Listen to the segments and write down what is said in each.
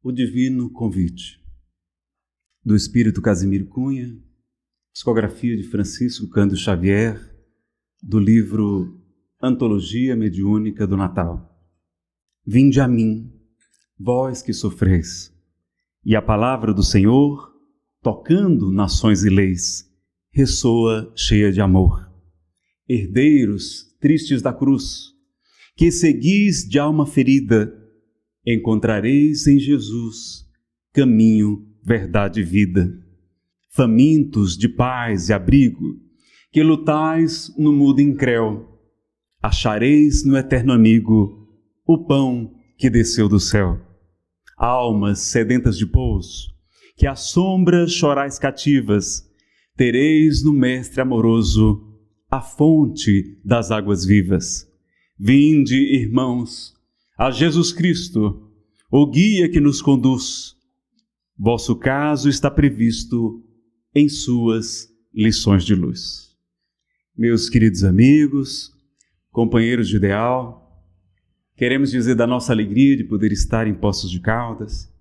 O Divino Convite, do Espírito Casimiro Cunha, psicografia de Francisco Cândido Xavier, do livro Antologia Mediúnica do Natal. Vinde a mim, vós que sofreis, e a palavra do Senhor, tocando nações e leis, ressoa cheia de amor. Herdeiros tristes da cruz, que seguis de alma ferida, encontrareis em Jesus caminho, verdade e vida. Famintos de paz e abrigo, que lutais no mundo incréu, achareis no eterno amigo o pão que desceu do céu. Almas sedentas de pouso, que à sombra chorais cativas, tereis no Mestre amoroso a fonte das águas vivas. Vinde, irmãos, a Jesus Cristo, o guia que nos conduz. Vosso caso está previsto em suas lições de luz. Meus queridos amigos, companheiros de ideal, queremos dizer da nossa alegria de poder estar em Poços de Caldas,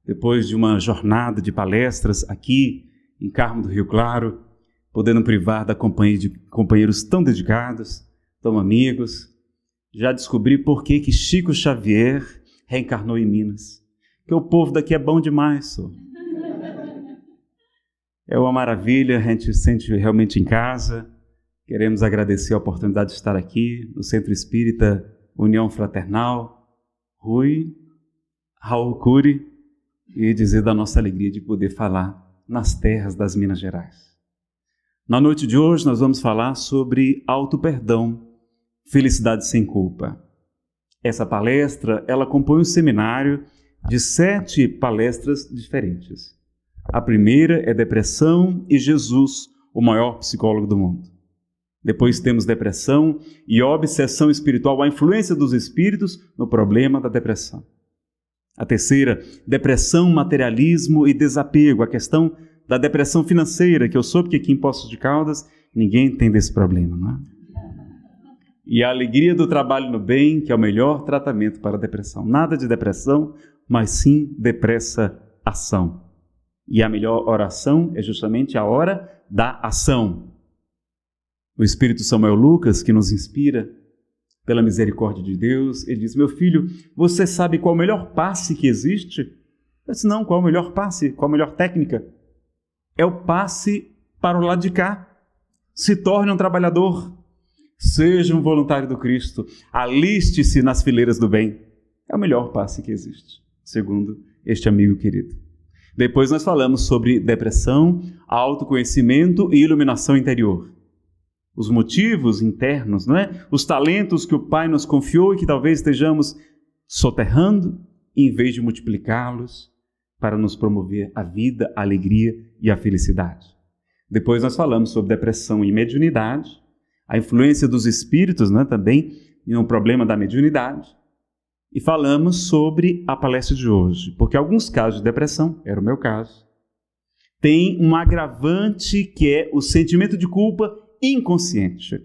depois de uma jornada de palestras aqui em Carmo do Rio Claro, podendo privar da companhia de companheiros tão dedicados, tão amigos. Já descobri por que Chico Xavier reencarnou em Minas. Porque o povo daqui é bom demais, só. É uma maravilha, a gente se sente realmente em casa. Queremos agradecer a oportunidade de estar aqui no Centro Espírita União Fraternal, Raul Cury, e dizer da nossa alegria de poder falar nas terras das Minas Gerais. Na noite de hoje nós vamos falar sobre auto-perdão, felicidade sem culpa. Essa palestra, ela compõe um seminário de 7 palestras diferentes. A primeira é Depressão e Jesus, o maior psicólogo do mundo. Depois temos Depressão e Obsessão Espiritual, a influência dos espíritos no problema da depressão. A terceira, Depressão, Materialismo e Desapego, a questão da depressão financeira, que eu soube que aqui em Poços de Caldas ninguém tem desse problema, não é? E a alegria do trabalho no bem, que é o melhor tratamento para a depressão. Nada de depressão, mas sim depressa-ação. E a melhor oração é justamente a hora da ação. O Espírito Samuel Lucas, que nos inspira pela misericórdia de Deus, ele diz: meu filho, você sabe qual é o melhor passe que existe? Eu disse: não, qual é o melhor passe? Qual a melhor técnica? É o passe para o lado de cá. Se torne um trabalhador. Seja um voluntário do Cristo, aliste-se nas fileiras do bem. É o melhor passe que existe, segundo este amigo querido. Depois nós falamos sobre depressão, autoconhecimento e iluminação interior. Os motivos internos, não é? Os talentos que o Pai nos confiou e que talvez estejamos soterrando, em vez de multiplicá-los para nos promover a vida, a alegria e a felicidade. Depois nós falamos sobre depressão e mediunidade, a influência dos espíritos, né, também, em um problema da mediunidade. E falamos sobre a palestra de hoje, porque alguns casos de depressão, era o meu caso, tem um agravante que é o sentimento de culpa inconsciente.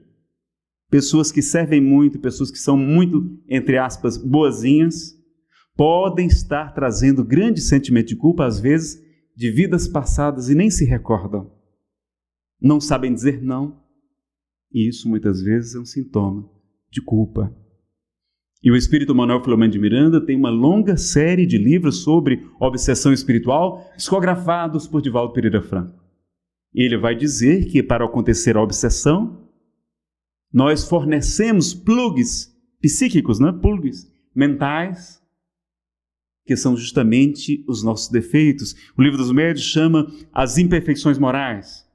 Pessoas que servem muito, pessoas que são muito, entre aspas, boazinhas, podem estar trazendo grande sentimento de culpa, às vezes, de vidas passadas e nem se recordam. Não sabem dizer não. E isso, muitas vezes, é um sintoma de culpa. E o Espírito Manuel Filomeno de Miranda tem uma longa série de livros sobre obsessão espiritual, psicografados por Divaldo Pereira Franco. E ele vai dizer que, para acontecer a obsessão, nós fornecemos plugs psíquicos, né? Plugs mentais, que são justamente os nossos defeitos. O Livro dos Médiuns chama as imperfeições morais.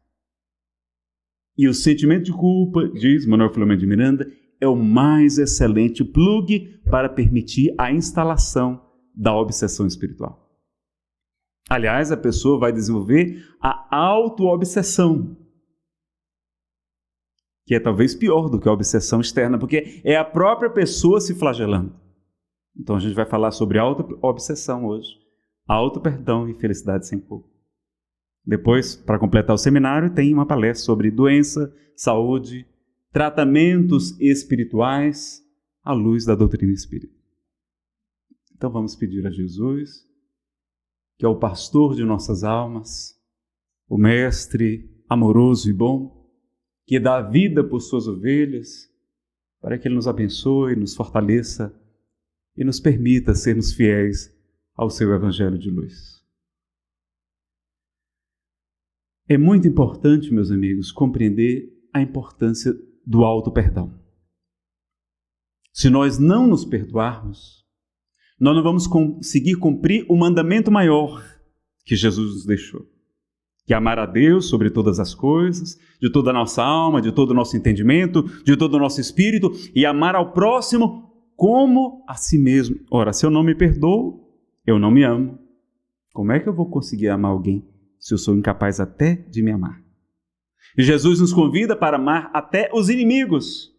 E o sentimento de culpa, diz Manuel Filomeno de Miranda, é o mais excelente plug para permitir a instalação da obsessão espiritual. Aliás, a pessoa vai desenvolver a auto-obsessão, que é talvez pior do que a obsessão externa, porque é a própria pessoa se flagelando. Então a gente vai falar sobre auto-obsessão hoje, auto-perdão e felicidade sem culpa. Depois, para completar o seminário, tem uma palestra sobre doença, saúde, tratamentos espirituais à luz da doutrina espírita. Então vamos pedir a Jesus que é o pastor de nossas almas, o mestre amoroso e bom, que dá a vida por suas ovelhas, para que Ele nos abençoe, nos fortaleça e nos permita sermos fiéis ao seu Evangelho de luz. É muito importante, meus amigos, compreender a importância do auto-perdão. Se nós não nos perdoarmos, nós não vamos conseguir cumprir o mandamento maior que Jesus nos deixou, que é amar a Deus sobre todas as coisas, de toda a nossa alma, de todo o nosso entendimento, de todo o nosso espírito, e amar ao próximo como a si mesmo. Ora, se eu não me perdoo, eu não me amo. Como é que eu vou conseguir amar alguém se eu sou incapaz até de me amar? E Jesus nos convida para amar até os inimigos,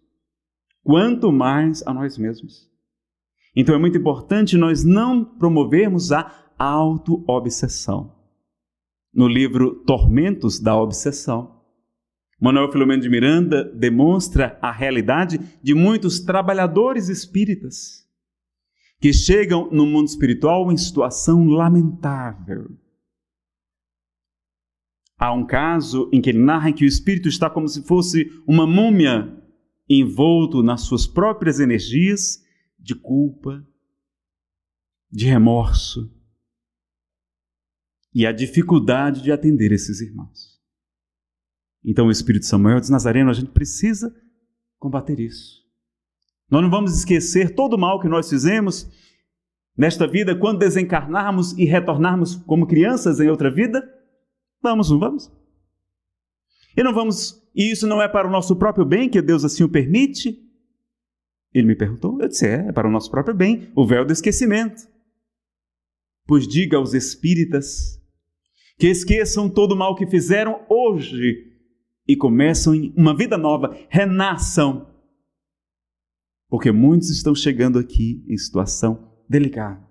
quanto mais a nós mesmos. Então é muito importante nós não promovermos a auto-obsessão. No livro Tormentos da Obsessão, Manuel Filomeno de Miranda demonstra a realidade de muitos trabalhadores espíritas que chegam no mundo espiritual em situação lamentável. Há um caso em que ele narra que o espírito está como se fosse uma múmia envolto nas suas próprias energias de culpa, de remorso e a dificuldade de atender esses irmãos. Então o Espírito Samuel diz: Nazareno, a gente precisa combater isso. Nós não vamos esquecer todo o mal que nós fizemos nesta vida quando desencarnarmos e retornarmos como crianças em outra vida. Vamos, não vamos? E isso não é para o nosso próprio bem, que Deus assim o permite? Ele me perguntou, eu disse, é para o nosso próprio bem, o véu do esquecimento. Pois diga aos espíritas que esqueçam todo o mal que fizeram hoje e começam uma vida nova, renasçam. Porque muitos estão chegando aqui em situação delicada.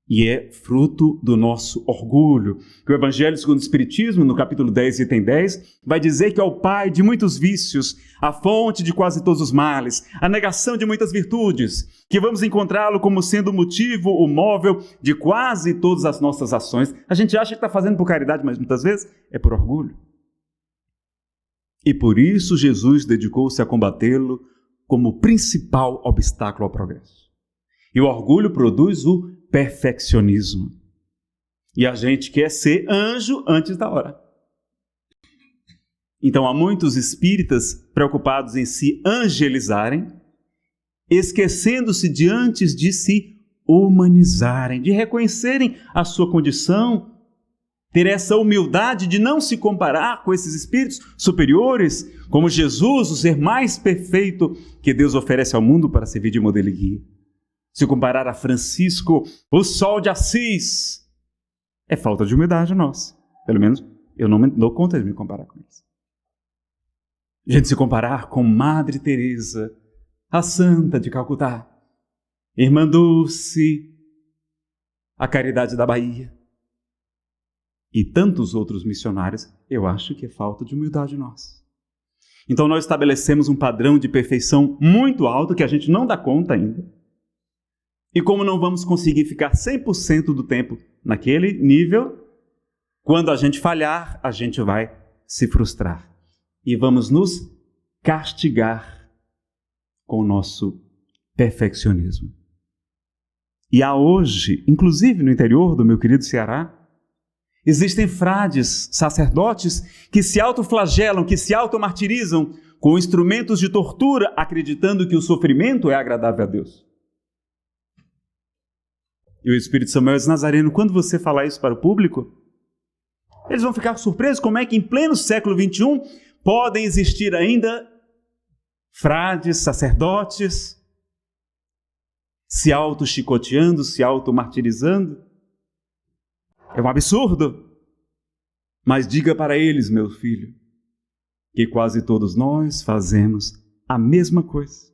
E é fruto do nosso orgulho, que o Evangelho segundo o Espiritismo, no capítulo 10, item 10, vai dizer que é o pai de muitos vícios, a fonte de quase todos os males, a negação de muitas virtudes, que vamos encontrá-lo como sendo o motivo, o móvel de quase todas as nossas ações. A gente acha que está fazendo por caridade, mas muitas vezes é por orgulho. E por isso Jesus dedicou-se a combatê-lo como principal obstáculo ao progresso. E o orgulho produz o perfeccionismo. E a gente quer ser anjo antes da hora. Então há muitos espíritas preocupados em se angelizarem, esquecendo-se de antes de se humanizarem, de reconhecerem a sua condição, ter essa humildade de não se comparar com esses espíritos superiores, como Jesus, o ser mais perfeito que Deus oferece ao mundo para servir de modelo e guia. Se comparar a Francisco, o sol de Assis, é falta de humildade nossa. Pelo menos eu não dou conta de me comparar com eles. A gente se comparar com Madre Teresa, a Santa de Calcutá, Irmã Dulce, a Caridade da Bahia e tantos outros missionários, eu acho que é falta de humildade nossa. Então nós estabelecemos um padrão de perfeição muito alto que a gente não dá conta ainda. E como não vamos conseguir ficar 100% do tempo naquele nível, quando a gente falhar, a gente vai se frustrar. E vamos nos castigar com o nosso perfeccionismo. E há hoje, inclusive no interior do meu querido Ceará, existem frades, sacerdotes, que se autoflagelam, que se automartirizam com instrumentos de tortura, acreditando que o sofrimento é agradável a Deus. E o Espírito Samuel diz: Nazareno, quando você falar isso para o público, eles vão ficar surpresos como é que em pleno século XXI podem existir ainda frades, sacerdotes, se auto-chicoteando, se auto-martirizando. É um absurdo. Mas diga para eles, meu filho, que quase todos nós fazemos a mesma coisa.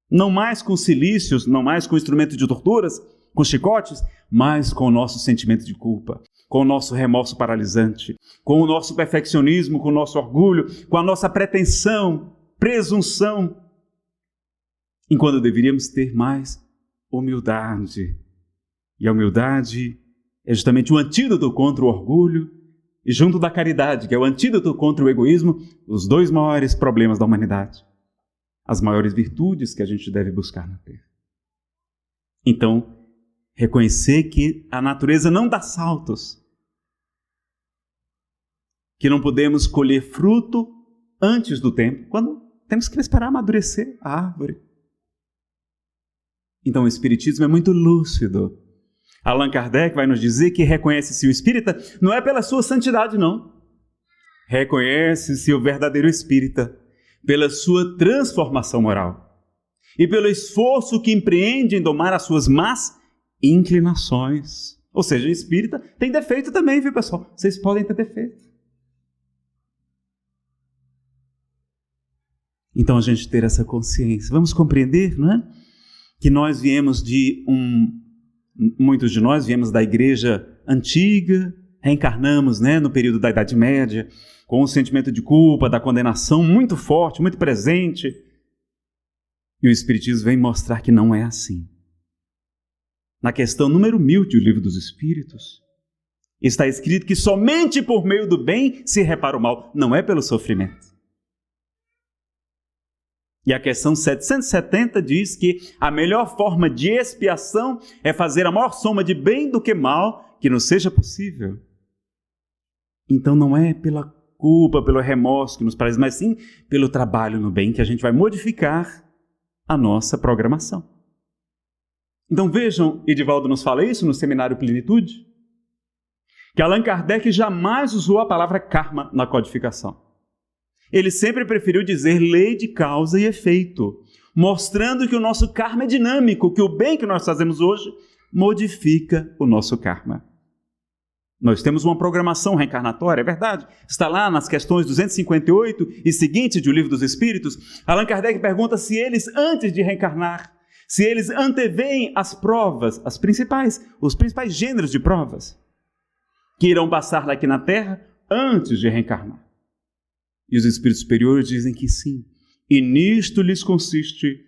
Não mais com cilícios, não mais com instrumentos de torturas, com chicotes, mas com o nosso sentimento de culpa, com o nosso remorso paralisante, com o nosso perfeccionismo, com o nosso orgulho, com a nossa pretensão, presunção, enquanto deveríamos ter mais humildade E a humildade é justamente o antídoto contra o orgulho, e junto da caridade, que é o antídoto contra o egoísmo, os dois maiores problemas da humanidade. As maiores virtudes que a gente deve buscar na Terra. Então, reconhecer que a natureza não dá saltos, que não podemos colher fruto antes do tempo, quando temos que esperar amadurecer a árvore. Então o Espiritismo é muito lúcido. Allan Kardec vai nos dizer que reconhece-se o espírita não é pela sua santidade, não. Reconhece-se o verdadeiro espírita pela sua transformação moral e pelo esforço que empreende em domar as suas más inclinações. Ou seja, o espírita tem defeito também, viu, pessoal? Vocês podem ter defeito. Então a gente ter essa consciência. Vamos compreender, não é? Que nós viemos muitos de nós viemos da igreja antiga, reencarnamos, né, no período da Idade Média, com um sentimento de culpa, da condenação muito forte, muito presente. E o Espiritismo vem mostrar que não é assim. Na questão número 1000 do Livro dos Espíritos, está escrito que somente por meio do bem se repara o mal, não é pelo sofrimento. E a questão 770 diz que a melhor forma de expiação é fazer a maior soma de bem do que mal que nos seja possível. Então não é pela culpa, pelo remorso que nos parece, mas sim pelo trabalho no bem que a gente vai modificar a nossa programação. Então vejam, Edivaldo nos fala isso no Seminário Plenitude, que Allan Kardec jamais usou a palavra karma na codificação. Ele sempre preferiu dizer lei de causa e efeito, mostrando que o nosso karma é dinâmico, que o bem que nós fazemos hoje modifica o nosso karma. Nós temos uma programação reencarnatória, é verdade? Está lá nas questões 258 e seguintes do Livro dos Espíritos. Allan Kardec pergunta se eles, antes de reencarnar, se eles anteveem as provas, os principais gêneros de provas, que irão passar aqui na Terra antes de reencarnar. E os espíritos superiores dizem que sim. E nisto lhes consiste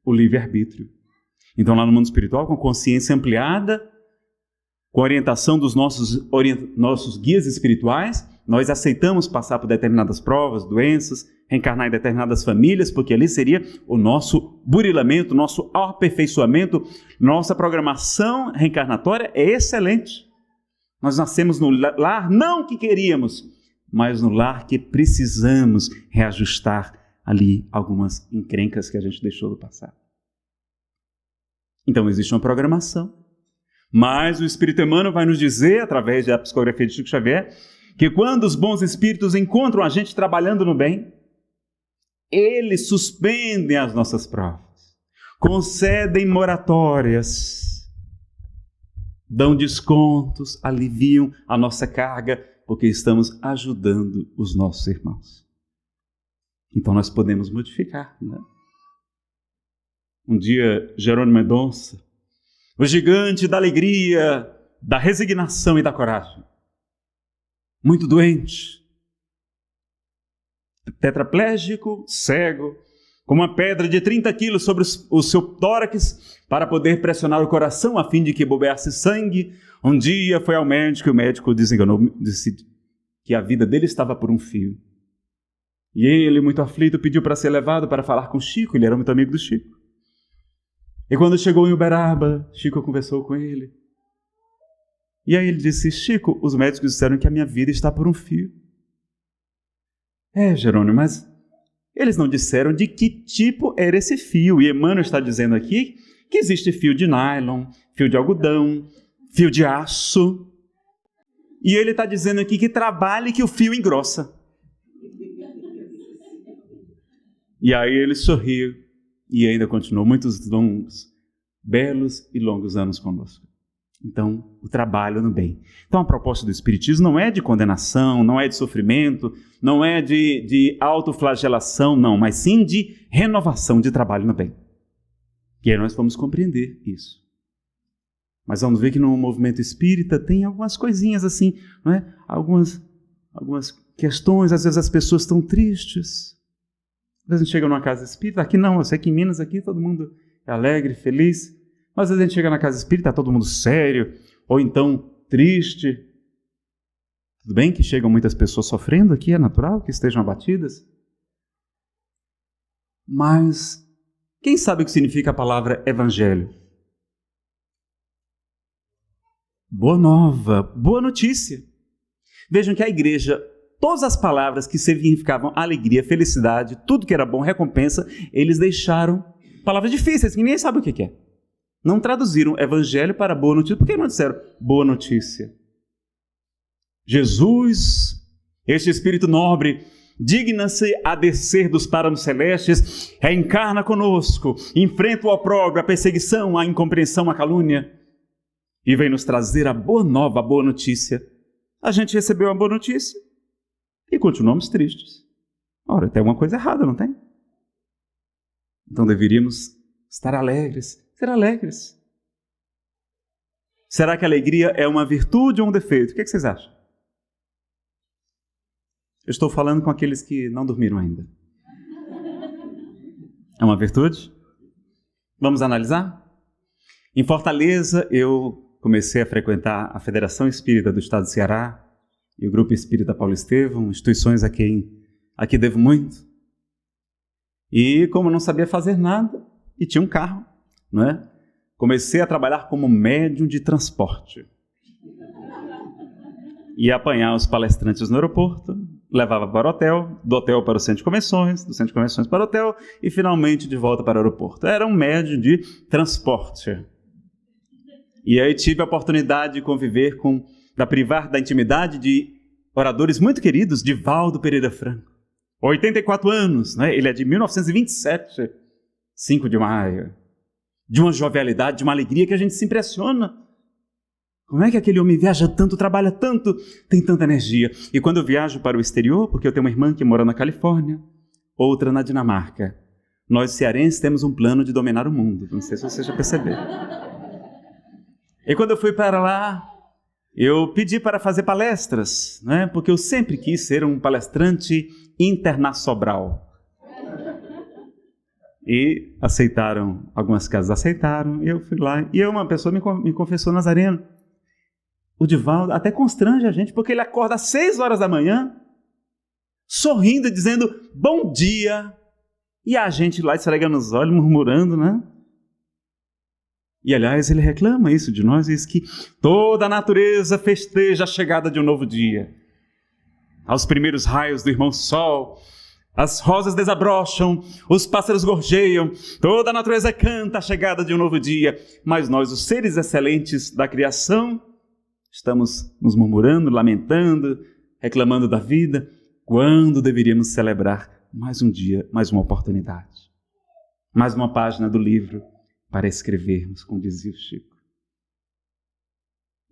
o livre-arbítrio. Então, lá no mundo espiritual, com consciência ampliada, com a orientação dos nossos guias espirituais, nós aceitamos passar por determinadas provas, doenças, reencarnar em determinadas famílias, porque ali seria o nosso burilamento, nosso aperfeiçoamento, nossa programação reencarnatória é excelente. Nós nascemos no lar não que queríamos, mas no lar que precisamos reajustar ali algumas encrencas que a gente deixou do passado. Então existe uma programação, mas o Espírito Emmanuel vai nos dizer, através da psicografia de Chico Xavier, que quando os bons espíritos encontram a gente trabalhando no bem, eles suspendem as nossas provas, concedem moratórias, dão descontos, aliviam a nossa carga, porque estamos ajudando os nossos irmãos. Então nós podemos modificar, né? Um dia, Jerônimo Mendonça, o gigante da alegria, da resignação e da coragem, muito doente, tetraplégico, cego, com uma pedra de 30 quilos sobre o seu tórax para poder pressionar o coração a fim de que bobeasse sangue. Um dia foi ao médico e o médico desenganou, disse que a vida dele estava por um fio. E ele, muito aflito, pediu para ser levado para falar com Chico, ele era muito amigo do Chico. E quando chegou em Uberaba, Chico conversou com ele. E aí ele disse: Chico, os médicos disseram que a minha vida está por um fio. Jerônimo, mas eles não disseram de que tipo era esse fio. E Emmanuel está dizendo aqui que existe fio de nylon, fio de algodão, fio de aço. E ele está dizendo aqui que trabalhe que o fio engrossa. E aí ele sorriu e ainda continuou muitos longos, belos e longos anos conosco. Então, o trabalho no bem. Então, a proposta do Espiritismo não é de condenação, não é de sofrimento, não é de autoflagelação, não, mas sim de renovação, de trabalho no bem. E aí nós vamos compreender isso. Mas vamos ver que no movimento espírita tem algumas coisinhas assim, não é? Algumas questões, às vezes as pessoas estão tristes. Às vezes a gente chega numa casa espírita, aqui não, eu sei que em Minas aqui todo mundo é alegre, feliz. Às vezes a gente chega na casa espírita, está todo mundo sério, ou então triste. Tudo bem que chegam muitas pessoas sofrendo aqui, é natural que estejam abatidas. Mas quem sabe o que significa a palavra evangelho? Boa nova, boa notícia. Vejam que a igreja, todas as palavras que significavam alegria, felicidade, tudo que era bom, recompensa, eles deixaram palavras difíceis, que ninguém sabe o que é. Não traduziram evangelho para boa notícia. Por que não disseram boa notícia? Jesus, este Espírito nobre, digna-se a descer dos páramos celestes, reencarna conosco, enfrenta o opróbrio, a perseguição, a incompreensão, a calúnia, e vem nos trazer a boa nova, a boa notícia. A gente recebeu a boa notícia e continuamos tristes. Ora, tem alguma coisa errada, não tem? Então deveríamos estar alegres, ser alegres. Será que a alegria é uma virtude ou um defeito? O que vocês acham? Eu estou falando com aqueles que não dormiram ainda. É uma virtude? Vamos analisar? Em Fortaleza, eu comecei a frequentar a Federação Espírita do Estado do Ceará e o Grupo Espírita Paulo Estevão, instituições a quem devo muito. E como não sabia fazer nada, e tinha um carro, não é? Comecei a trabalhar como médium de transporte. Ia apanhar os palestrantes no aeroporto, levava para o hotel, do hotel para o centro de convenções, do centro de convenções para o hotel e finalmente de volta para o aeroporto. Era um médium de transporte. E aí tive a oportunidade de conviver privar da intimidade de oradores muito queridos, Divaldo Pereira Franco. 84 anos, né? Ele é de 1927, 5 de maio. De uma jovialidade, de uma alegria que a gente se impressiona. Como é que aquele homem viaja tanto, trabalha tanto, tem tanta energia? E quando eu viajo para o exterior, porque eu tenho uma irmã que mora na Califórnia, outra na Dinamarca, nós cearenses temos um plano de dominar o mundo. Não sei se você já percebeu. E quando eu fui para lá, eu pedi para fazer palestras, né? Porque eu sempre quis ser um palestrante internacional. E aceitaram, algumas casas aceitaram, e eu fui lá. E uma pessoa me confessou, Nazareno, o Divaldo até constrange a gente, porque ele acorda às 6 horas da manhã, sorrindo, dizendo bom dia, e a gente lá esfregando os olhos, murmurando, né? E aliás, ele reclama isso de nós, diz que toda a natureza festeja a chegada de um novo dia. Aos primeiros raios do irmão Sol, as rosas desabrocham, os pássaros gorjeiam, toda a natureza canta a chegada de um novo dia, mas nós, os seres excelentes da criação, estamos nos murmurando, lamentando, reclamando da vida, quando deveríamos celebrar mais um dia, mais uma oportunidade, mais uma página do livro para escrevermos, como dizia o Chico.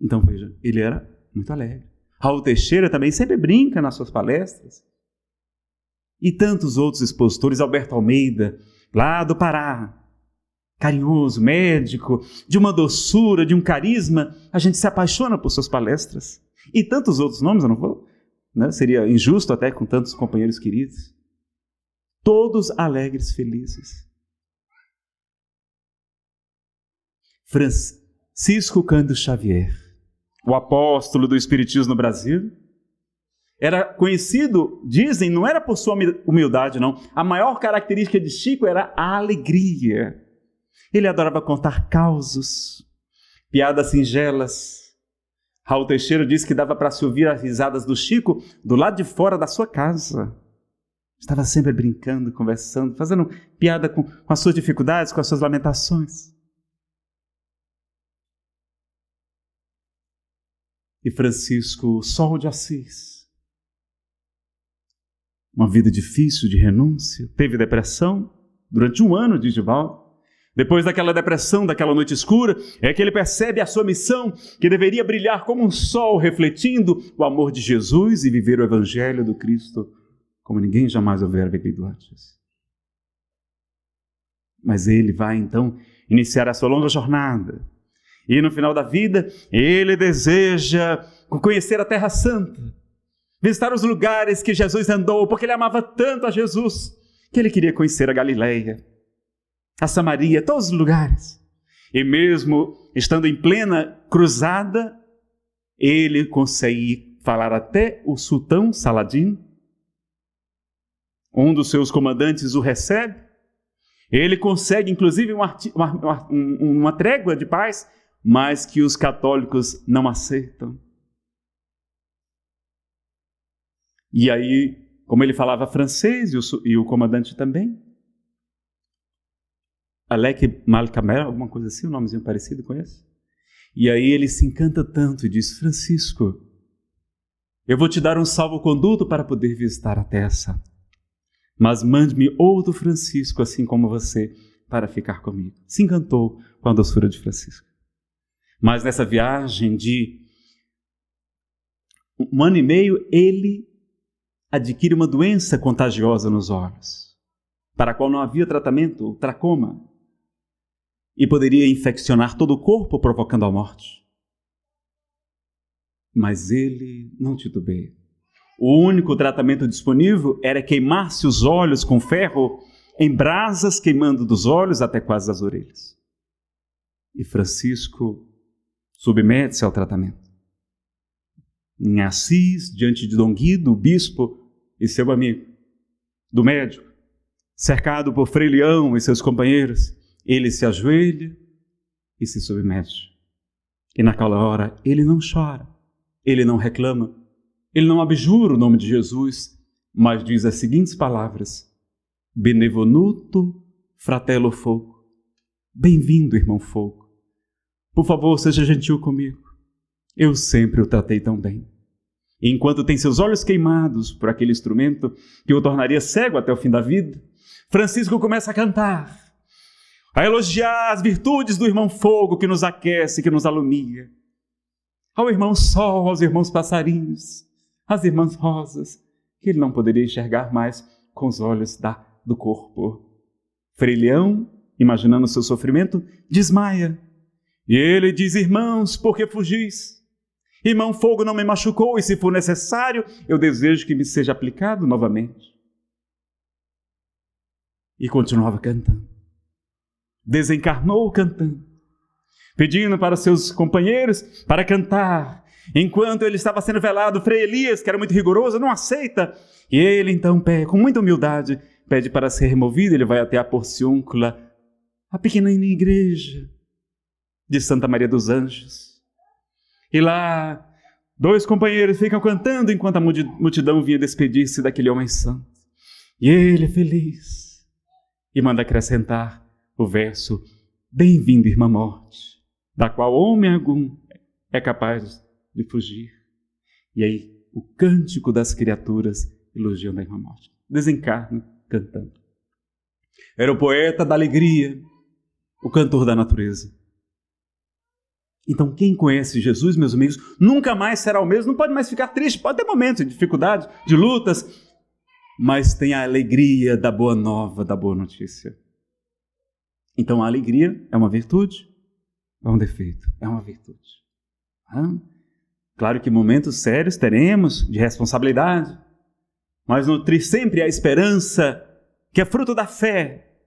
Então veja, ele era muito alegre. Raul Teixeira também sempre brinca nas suas palestras. E tantos outros expositores, Alberto Almeida, lá do Pará, carinhoso, médico, de uma doçura, de um carisma, a gente se apaixona por suas palestras. E tantos outros nomes, eu não vou, né? Seria injusto até com tantos companheiros queridos. Todos alegres, felizes. Francisco Cândido Xavier, o apóstolo do Espiritismo no Brasil, era conhecido, dizem, não era por sua humildade, não. A maior característica de Chico era a alegria. Ele adorava contar causos, piadas singelas. Raul Teixeira disse que dava para se ouvir as risadas do Chico do lado de fora da sua casa. Estava sempre brincando, conversando, fazendo piada com as suas dificuldades, com as suas lamentações. E Francisco Sol de Assis, uma vida difícil de renúncia, teve depressão durante 1 ano, diz Divaldo. Depois daquela depressão, daquela noite escura, é que ele percebe a sua missão, que deveria brilhar como um sol, refletindo o amor de Jesus e viver o evangelho do Cristo, como ninguém jamais houvera vivido antes. Mas ele vai então iniciar a sua longa jornada. E no final da vida, ele deseja conhecer a Terra Santa, visitar os lugares que Jesus andou, porque ele amava tanto a Jesus, que ele queria conhecer a Galileia, a Samaria, todos os lugares. E mesmo estando em plena cruzada, ele consegue falar até o sultão Saladino. Um dos seus comandantes o recebe. Ele consegue, inclusive, uma trégua de paz, mas que os católicos não aceitam. E aí, como ele falava francês, e o comandante também, Alec Malcamer, alguma coisa assim, um nomezinho parecido com esse. E aí ele se encanta tanto e diz: Francisco, eu vou te dar um salvo-conduto para poder visitar a terra, mas mande-me outro Francisco, assim como você, para ficar comigo. Se encantou com a doçura de Francisco. Mas nessa viagem de 1 ano e meio, ele adquire uma doença contagiosa nos olhos, para a qual não havia tratamento, o tracoma, e poderia infeccionar todo o corpo, provocando a morte. Mas ele não titubeia. O único tratamento disponível era queimar-se os olhos com ferro em brasas, queimando dos olhos até quase as orelhas. E Francisco submete-se ao tratamento. Em Assis, diante de Dom Guido, o bispo e seu amigo, do médico, cercado por Frei Leão e seus companheiros, ele se ajoelha e se submete. E naquela hora ele não chora, ele não reclama, ele não abjura o nome de Jesus, mas diz as seguintes palavras: Benevoluto fratello fogo. Bem-vindo, irmão fogo. Por favor, seja gentil comigo. Eu sempre o tratei tão bem. E enquanto tem seus olhos queimados por aquele instrumento que o tornaria cego até o fim da vida, Francisco começa a cantar, a elogiar as virtudes do irmão fogo que nos aquece, que nos alumia. Ao irmão sol, aos irmãos passarinhos, às irmãs rosas, que ele não poderia enxergar mais com os olhos do corpo. Frei Leão, imaginando o seu sofrimento, desmaia. E ele diz: irmãos, por que fugis? Irmão fogo não me machucou, e se for necessário, eu desejo que me seja aplicado novamente. E continuava cantando. Desencarnou cantando, pedindo para seus companheiros para cantar. Enquanto ele estava sendo velado, Frei Elias, que era muito rigoroso, não aceita. E ele então, com muita humildade, pede para ser removido. Ele vai até a Porciúncula, a pequenina igreja de Santa Maria dos Anjos. E lá, 2 companheiros ficam cantando enquanto a multidão vinha despedir-se daquele homem santo. E ele, feliz, e manda acrescentar o verso: bem-vindo, irmã morte, da qual homem algum é capaz de fugir. E aí, o cântico das criaturas elogiando a irmã morte. Desencarna cantando. Era o poeta da alegria, o cantor da natureza. Então, quem conhece Jesus, meus amigos, nunca mais será o mesmo, não pode mais ficar triste, pode ter momentos de dificuldade, de lutas, mas tem a alegria da boa nova, da boa notícia. Então, a alegria é uma virtude, é um defeito, é uma virtude. Claro que momentos sérios teremos de responsabilidade, mas nutrir sempre a esperança, que é fruto da fé,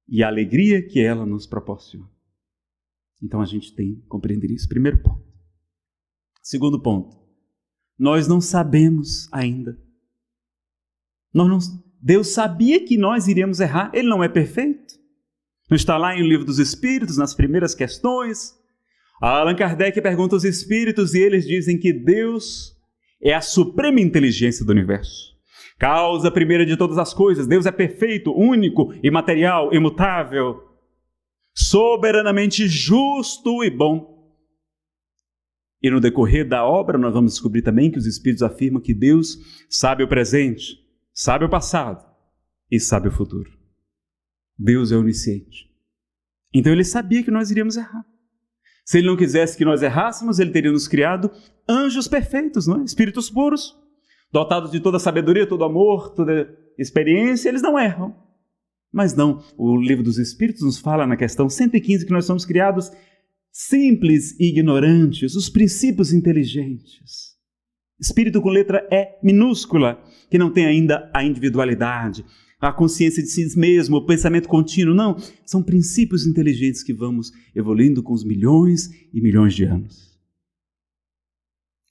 e a alegria que ela nos proporciona. Então a gente tem que compreender isso. Primeiro ponto. Segundo ponto. Nós não sabemos ainda. Deus sabia que nós iríamos errar. Ele não é perfeito. Não está lá em O Livro dos Espíritos, nas primeiras questões. Allan Kardec pergunta aos espíritos e eles dizem que Deus é a suprema inteligência do universo. Causa primeira de todas as coisas. Deus é perfeito, único, imaterial, imutável, soberanamente justo e bom. E no decorrer da obra nós vamos descobrir também que os Espíritos afirmam que Deus sabe o presente, sabe o passado e sabe o futuro. Deus é onisciente. Então Ele sabia que nós iríamos errar. Se Ele não quisesse que nós errássemos, Ele teria nos criado anjos perfeitos, não é? Espíritos puros, dotados de toda sabedoria, todo amor, toda experiência. Eles não erram. Mas não, o Livro dos Espíritos nos fala na questão 115 que nós somos criados simples e ignorantes, os princípios inteligentes. Espírito com letra E minúscula, que não tem ainda a individualidade. a consciência de si mesmo, o pensamento contínuo. Não, são princípios inteligentes que vamos evoluindo com os milhões e milhões de anos.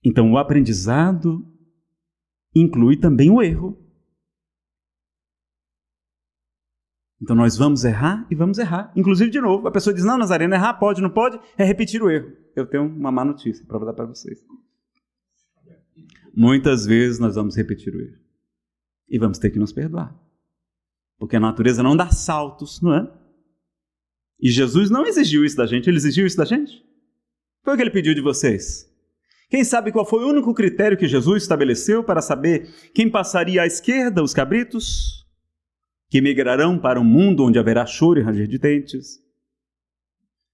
Então, o aprendizado inclui também o erro. Então, nós vamos errar e vamos errar. Inclusive, de novo, a pessoa diz, não, Nazareno, errar pode, não pode, é repetir o erro. Eu tenho uma má notícia para dar para vocês. Muitas vezes nós vamos repetir o erro. E vamos ter que nos perdoar. Porque a natureza não dá saltos, não é? E Jesus não exigiu isso da gente, ele exigiu isso da gente? Foi o que ele pediu de vocês. Quem sabe qual foi o único critério que Jesus estabeleceu para saber quem passaria à esquerda, os cabritos, que migrarão para um mundo onde haverá choro e ranger de dentes?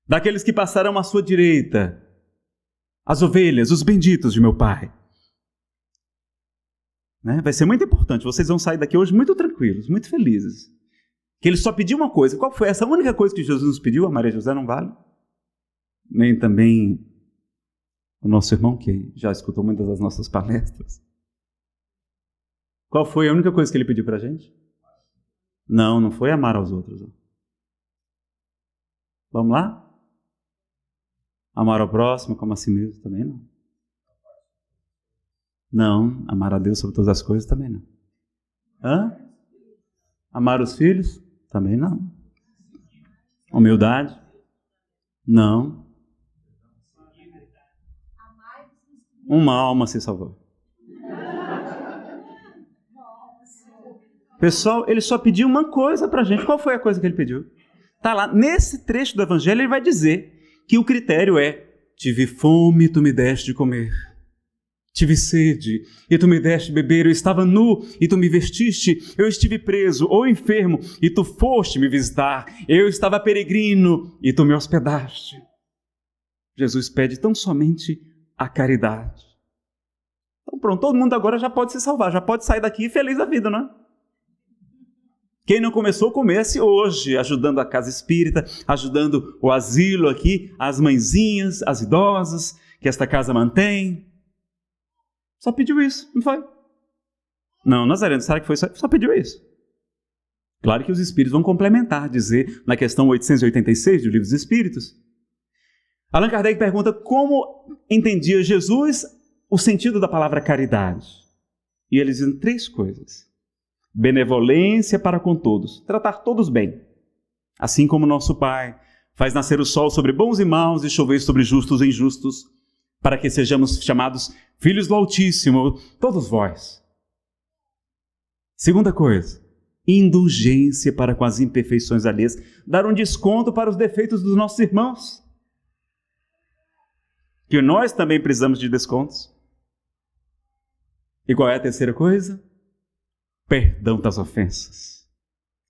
Daqueles que passarão à sua direita, as ovelhas, os benditos de meu Pai. Né? Vai ser muito importante, vocês vão sair daqui hoje muito tranquilos, muito felizes. Que ele só pediu uma coisa. Qual foi essa única coisa que Jesus nos pediu? A Maria José não vale? Nem também o nosso irmão, que já escutou muitas das nossas palestras. Qual foi a única coisa que ele pediu para a gente? Não, não foi amar aos outros. Vamos lá? Amar ao próximo como a si mesmo também não. Não, amar a Deus sobre todas as coisas também não. Hã? Amar os filhos? Também não. Humildade? Não. Uma alma se salvou. Pessoal, ele só pediu uma coisa para a gente. Qual foi a coisa que ele pediu? Está lá, nesse trecho do Evangelho, ele vai dizer que o critério é: tive fome e tu me deste de comer. Tive sede, e tu me deste beber, eu estava nu, e tu me vestiste, eu estive preso ou enfermo, e tu foste me visitar, eu estava peregrino, e tu me hospedaste. Jesus pede tão somente a caridade. Então pronto, todo mundo agora já pode se salvar, já pode sair daqui feliz da vida, não é? Quem não começou, comece hoje, ajudando a casa espírita, ajudando o asilo aqui, as mãezinhas, as idosas, que esta casa mantém. Só pediu isso, não foi? Não, Nazareno, será que foi só? Só pediu isso. Claro que os espíritos vão complementar, dizer na questão 886 do Livro dos Espíritos. Allan Kardec pergunta como entendia Jesus o sentido da palavra caridade. E eles dizem 3 coisas. Benevolência para com todos, tratar todos bem. Assim como nosso Pai faz nascer o sol sobre bons e maus e chover sobre justos e injustos, para que sejamos chamados filhos do Altíssimo, todos vós. Segunda coisa, indulgência para com as imperfeições alheias, dar um desconto para os defeitos dos nossos irmãos. Que nós também precisamos de descontos. E qual é a terceira coisa? Perdão das ofensas.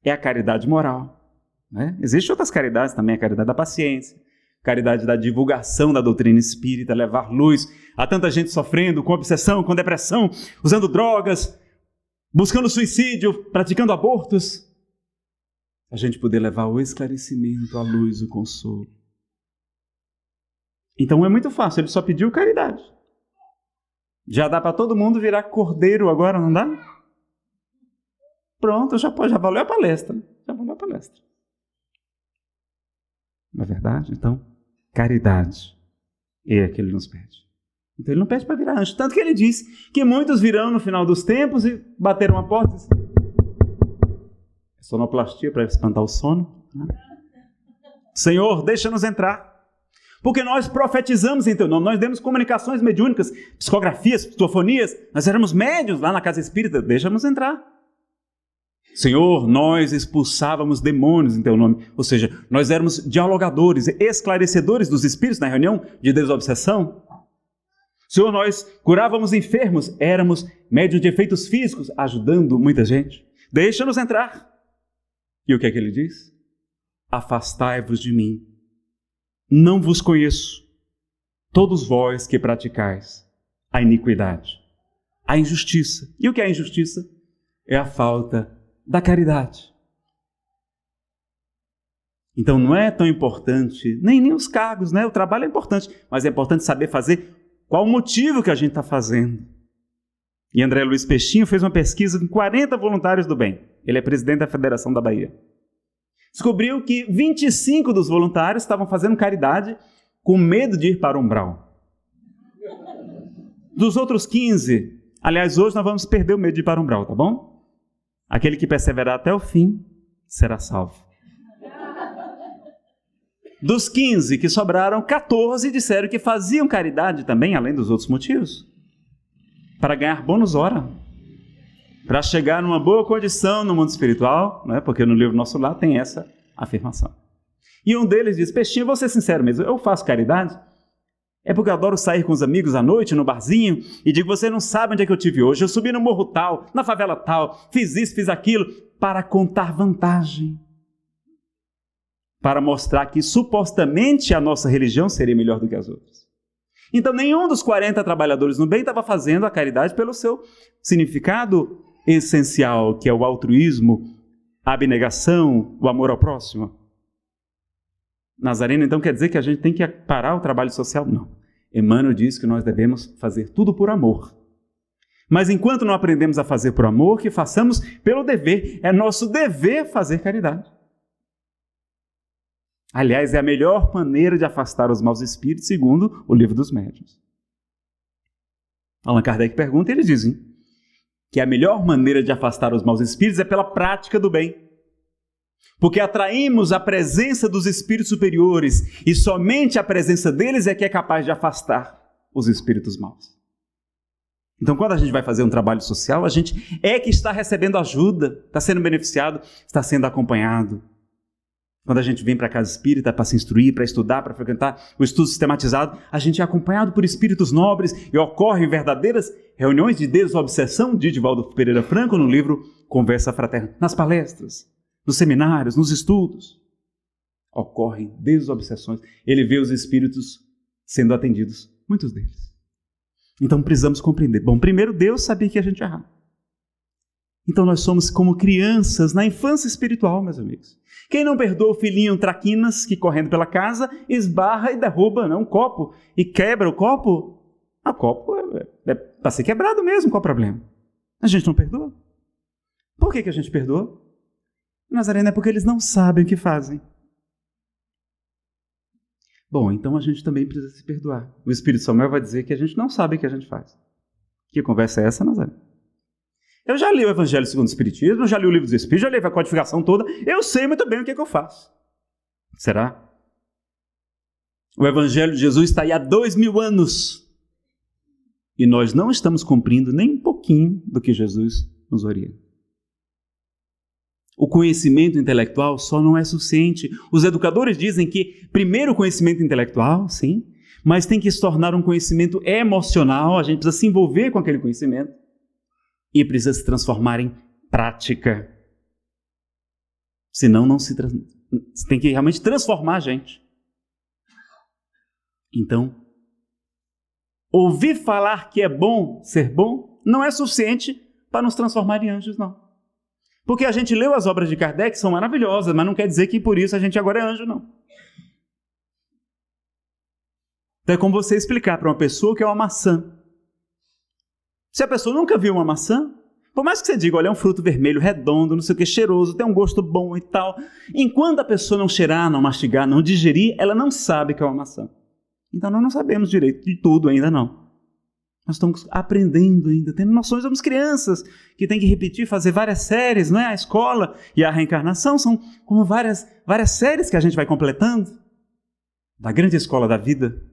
É a caridade moral. Né? Existem outras caridades também, a caridade da paciência, caridade da divulgação da doutrina espírita, levar luz a tanta gente sofrendo com obsessão, com depressão, usando drogas, buscando suicídio, praticando abortos. A gente poder levar o esclarecimento, a luz, o consolo. Então é muito fácil, ele só pediu caridade. Já dá para todo mundo virar cordeiro agora, não dá? Pronto, já valeu a palestra. Já valeu a palestra. Não é verdade? Então, caridade é a que ele nos pede. Então ele não pede para virar anjo. Tanto que ele diz que muitos virão no final dos tempos e bateram a porta e dizem, sonoplastia para espantar o sono. Né? Senhor, deixa-nos entrar. Porque nós profetizamos em teu nome, nós demos comunicações mediúnicas, psicografias, psicofonias, nós éramos médiuns lá na casa espírita, deixa-nos entrar. Senhor, nós expulsávamos demônios em teu nome, ou seja, nós éramos dialogadores, esclarecedores dos espíritos na reunião de desobsessão. Senhor, nós curávamos enfermos, éramos médiuns de efeitos físicos, ajudando muita gente. Deixa-nos entrar. E o que é que ele diz? Afastai-vos de mim. Não vos conheço, todos vós que praticais a iniquidade, a injustiça. E o que é a injustiça? É a falta da caridade. Então não é tão importante, nem os cargos, né? O trabalho é importante, mas é importante saber fazer qual o motivo que a gente está fazendo. E André Luiz Peixinho fez uma pesquisa com 40 voluntários do bem. ele é presidente da Federação da Bahia. Descobriu que 25 dos voluntários estavam fazendo caridade com medo de ir para o umbral. Dos outros 15, aliás, hoje nós vamos perder o medo de ir para o umbral, tá bom? Aquele que perseverar até o fim será salvo. Dos 15 que sobraram, 14 disseram que faziam caridade também, além dos outros motivos, para ganhar bônus hora, para chegar numa boa condição no mundo espiritual, né? Porque no livro Nosso Lar tem essa afirmação. E um deles diz: Peixinho, vou ser sincero mesmo, eu faço caridade, é porque eu adoro sair com os amigos à noite no barzinho e digo, você não sabe onde é que eu estive hoje, eu subi no morro tal, na favela tal, fiz isso, fiz aquilo, para contar vantagem, para mostrar que supostamente a nossa religião seria melhor do que as outras. Então nenhum dos 40 trabalhadores no bem estava fazendo a caridade pelo seu significado essencial, que é o altruísmo, a abnegação, o amor ao próximo. Nazareno, então, quer dizer que a gente tem que parar o trabalho social? Não. Emmanuel diz que nós devemos fazer tudo por amor. Mas enquanto não aprendemos a fazer por amor, que façamos pelo dever. É nosso dever fazer caridade. Aliás, é a melhor maneira de afastar os maus espíritos, segundo o Livro dos Médiuns. Allan Kardec pergunta e eles dizem que a melhor maneira de afastar os maus espíritos é pela prática do bem. Porque atraímos a presença dos espíritos superiores e somente a presença deles é que é capaz de afastar os espíritos maus. Então, quando a gente vai fazer um trabalho social, a gente é que está recebendo ajuda, está sendo beneficiado, está sendo acompanhado. Quando a gente vem para a casa espírita para se instruir, para estudar, para frequentar o estudo sistematizado, a gente é acompanhado por espíritos nobres e ocorrem verdadeiras reuniões de desobsessão, de Divaldo Pereira Franco, no livro Conversa Fraterna, nas palestras, nos seminários, nos estudos. Ocorrem desobsessões. Ele vê os espíritos sendo atendidos, muitos deles. Então precisamos compreender. Bom, primeiro Deus sabia que a gente ia errar. Então nós somos como crianças na infância espiritual, meus amigos. Quem não perdoa o filhinho traquinas que correndo pela casa esbarra e derruba um copo e quebra o copo? O copo é para ser quebrado mesmo, qual o problema? A gente não perdoa. Por que a gente perdoa? Nazareno, é porque eles não sabem o que fazem. Bom, então a gente também precisa se perdoar. O Espírito Samuel vai dizer que a gente não sabe o que a gente faz. Que conversa é essa, Nazareno? Eu já li o Evangelho segundo o Espiritismo, eu já li o Livro dos Espíritos, já li a codificação toda, eu sei muito bem o que eu faço. Será? O Evangelho de Jesus está aí há 2000 anos e nós não estamos cumprindo nem um pouquinho do que Jesus nos orienta. O conhecimento intelectual só não é suficiente. Os educadores dizem que primeiro o conhecimento intelectual, sim, mas tem que se tornar um conhecimento emocional, a gente precisa se envolver com aquele conhecimento. E precisa se transformar em prática. Senão não se tem que realmente transformar a gente. Então, ouvir falar que é bom ser bom não é suficiente para nos transformar em anjos, não. Porque a gente leu as obras de Kardec, são maravilhosas, mas não quer dizer que por isso a gente agora é anjo, não. Então é como você explicar para uma pessoa que é uma maçã. Se a pessoa nunca viu uma maçã, por mais que você diga, olha, é um fruto vermelho, redondo, não sei o que, cheiroso, tem um gosto bom e tal, enquanto a pessoa não cheirar, não mastigar, não digerir, ela não sabe que é uma maçã. Então nós não sabemos direito de tudo ainda não. Nós estamos aprendendo ainda, tendo noções, somos crianças que têm que repetir, fazer várias séries, não é? A escola e a reencarnação são como várias séries que a gente vai completando da grande escola da vida.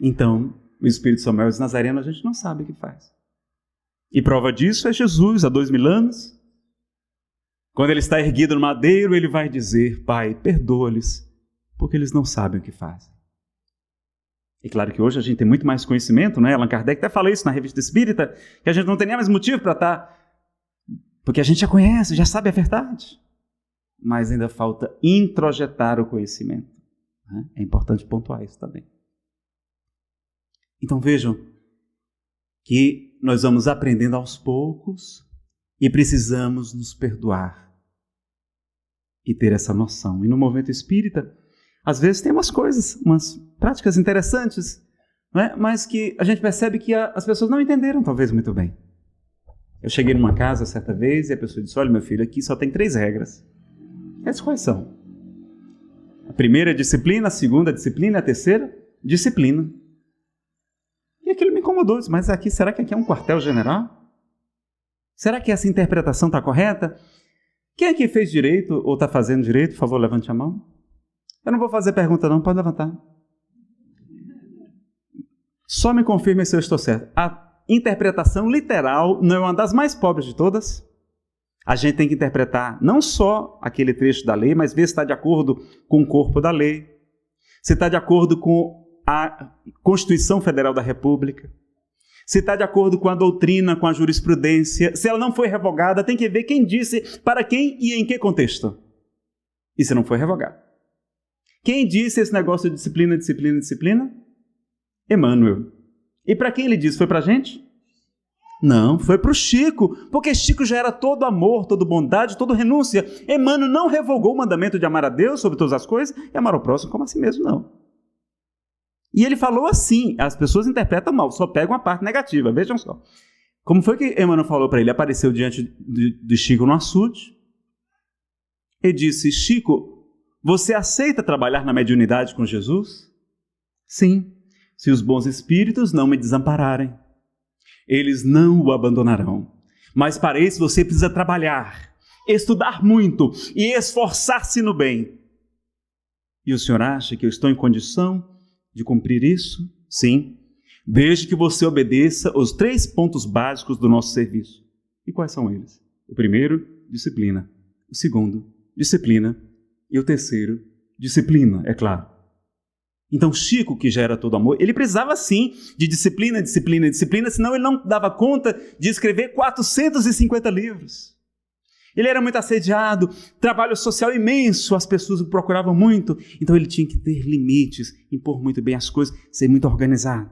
Então, o Espírito Samuel e Nazareno, a gente não sabe o que faz. E prova disso é Jesus, há 2000 anos. Quando ele está erguido no madeiro, ele vai dizer, Pai, perdoa-lhes, porque eles não sabem o que fazem. E claro que hoje a gente tem muito mais conhecimento, né? Allan Kardec até fala isso na Revista Espírita, que a gente não tem nem mais motivo para estar... Porque a gente já conhece, já sabe a verdade. Mas ainda falta introjetar o conhecimento. Né? É importante pontuar isso também. Então vejam que nós vamos aprendendo aos poucos e precisamos nos perdoar e ter essa noção. E no movimento espírita, às vezes tem umas coisas, umas práticas interessantes, né? Mas que a gente percebe que as pessoas não entenderam talvez muito bem. Eu cheguei numa casa certa vez e a pessoa disse, olha meu filho, aqui só tem 3 regras. Essas quais são? A primeira é disciplina, a segunda é disciplina, a terceira, disciplina. E aquilo me incomodou, disse, mas aqui, será que aqui é um quartel-general? Será que essa interpretação está correta? Quem aqui fez direito ou está fazendo direito? Por favor, levante a mão. Eu não vou fazer pergunta não, pode levantar. Só me confirme se eu estou certo. A interpretação literal não é uma das mais pobres de todas? A gente tem que interpretar não só aquele trecho da lei, mas ver se está de acordo com o corpo da lei, se está de acordo com a Constituição Federal da República, se está de acordo com a doutrina, com a jurisprudência. Se ela não foi revogada, tem que ver quem disse, para quem e em que contexto. E se não foi revogada. Quem disse esse negócio de disciplina, disciplina, disciplina? Emmanuel. E para quem ele disse? Foi para a gente? Não, foi para o Chico, porque Chico já era todo amor, todo bondade, todo renúncia. Emmanuel não revogou o mandamento de amar a Deus sobre todas as coisas e amar o próximo como a si mesmo, não. E ele falou assim, as pessoas interpretam mal, só pegam a parte negativa, vejam só. Como foi que Emmanuel falou para ele? Apareceu diante de Chico no açude e disse, Chico, você aceita trabalhar na mediunidade com Jesus? Sim, se os bons espíritos não me desampararem. Eles não o abandonarão. Mas para isso você precisa trabalhar, estudar muito e esforçar-se no bem. E o senhor acha que eu estou em condição de cumprir isso? Sim. Desde que você obedeça os 3 pontos básicos do nosso serviço. E quais são eles? O primeiro, disciplina. O segundo, disciplina. E o terceiro, disciplina, é claro. Então Chico, que já era todo amor, ele precisava sim de disciplina, disciplina, disciplina, senão ele não dava conta de escrever 450 livros. Ele era muito assediado, trabalho social imenso, as pessoas o procuravam muito, então ele tinha que ter limites, impor muito bem as coisas, ser muito organizado.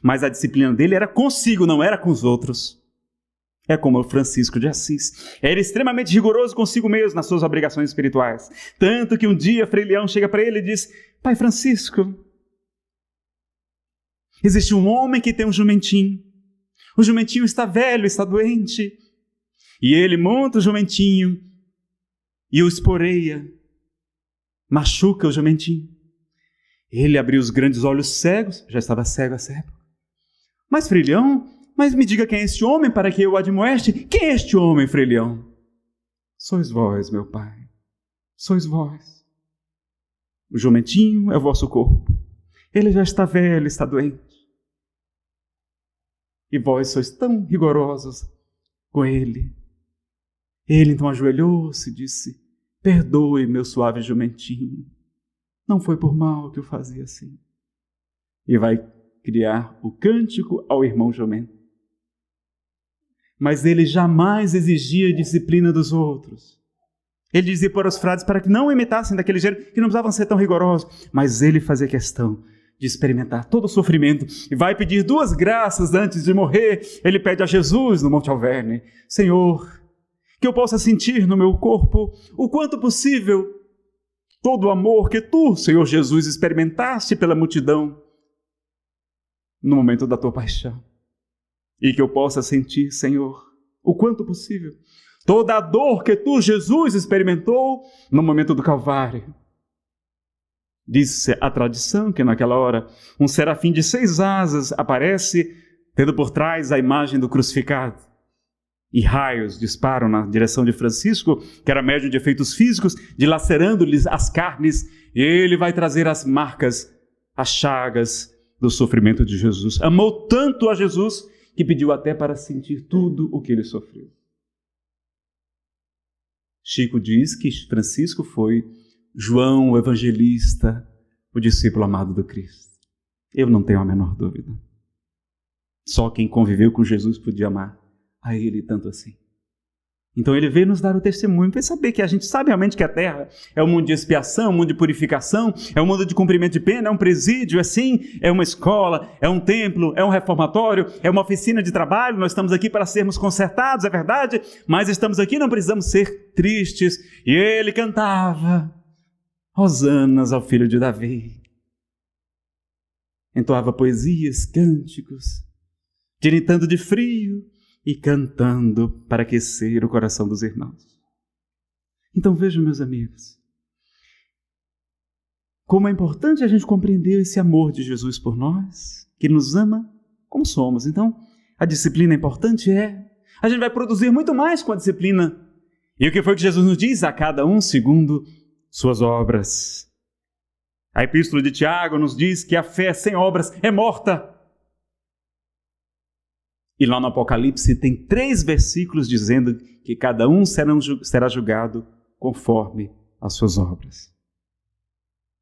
Mas a disciplina dele era consigo, não era com os outros. É como o Francisco de Assis. Era extremamente rigoroso consigo mesmo nas suas obrigações espirituais. Tanto que um dia Frei Leão chega para ele e diz, Pai Francisco, existe um homem que tem um jumentinho. O jumentinho está velho, está doente. E ele monta o jumentinho e o esporeia, machuca o jumentinho. Ele abriu os grandes olhos cegos, já estava cego essa época. Mas Frei Leão, mas me diga quem é este homem para que eu o admoeste. Quem é este homem, Frei Leão? Sois vós, meu pai, sois vós. O jumentinho é o vosso corpo. Ele já está velho, está doente. E vós sois tão rigorosos com ele. Ele então ajoelhou-se e disse, perdoe meu suave jumentinho, não foi por mal que eu fazia assim. E vai criar o cântico ao irmão jumento. Mas ele jamais exigia a disciplina dos outros. Ele dizia para os frades para que não imitassem daquele jeito, que não precisavam ser tão rigorosos, mas ele fazia questão de experimentar todo o sofrimento e vai pedir 2 graças antes de morrer. Ele pede a Jesus no Monte Alverne, Senhor, que eu possa sentir no meu corpo o quanto possível todo o amor que tu, Senhor Jesus, experimentaste pela multidão no momento da tua paixão. E que eu possa sentir, Senhor, o quanto possível toda a dor que tu, Jesus, experimentou no momento do Calvário. Diz a tradição que naquela hora um serafim de 6 asas aparece, tendo por trás a imagem do crucificado. E raios disparam na direção de Francisco, que era médium de efeitos físicos, dilacerando-lhes as carnes, e ele vai trazer as marcas, as chagas do sofrimento de Jesus. Amou tanto a Jesus que pediu até para sentir tudo o que ele sofreu. Chico diz que Francisco foi João, o evangelista, o discípulo amado do Cristo. Eu não tenho a menor dúvida. Só quem conviveu com Jesus podia amar a ele tanto assim. Então ele veio nos dar o testemunho para saber que a gente sabe realmente que a terra é um mundo de expiação, um mundo de purificação, é um mundo de cumprimento de pena, é um presídio, é uma escola, é um templo, é um reformatório, é uma oficina de trabalho. Nós estamos aqui para sermos consertados, é verdade, mas estamos aqui, não precisamos ser tristes. E ele cantava hosanas ao filho de Davi, entoava poesias, cânticos, tiritando de frio, e cantando para aquecer o coração dos irmãos. Então vejam, meus amigos, como é importante a gente compreender esse amor de Jesus por nós, que nos ama como somos. Então, a disciplina importante a gente vai produzir muito mais com a disciplina. E o que foi que Jesus nos diz? A cada um segundo suas obras. A epístola de Tiago nos diz que a fé sem obras é morta. E lá no Apocalipse tem 3 versículos dizendo que cada um será julgado conforme as suas obras.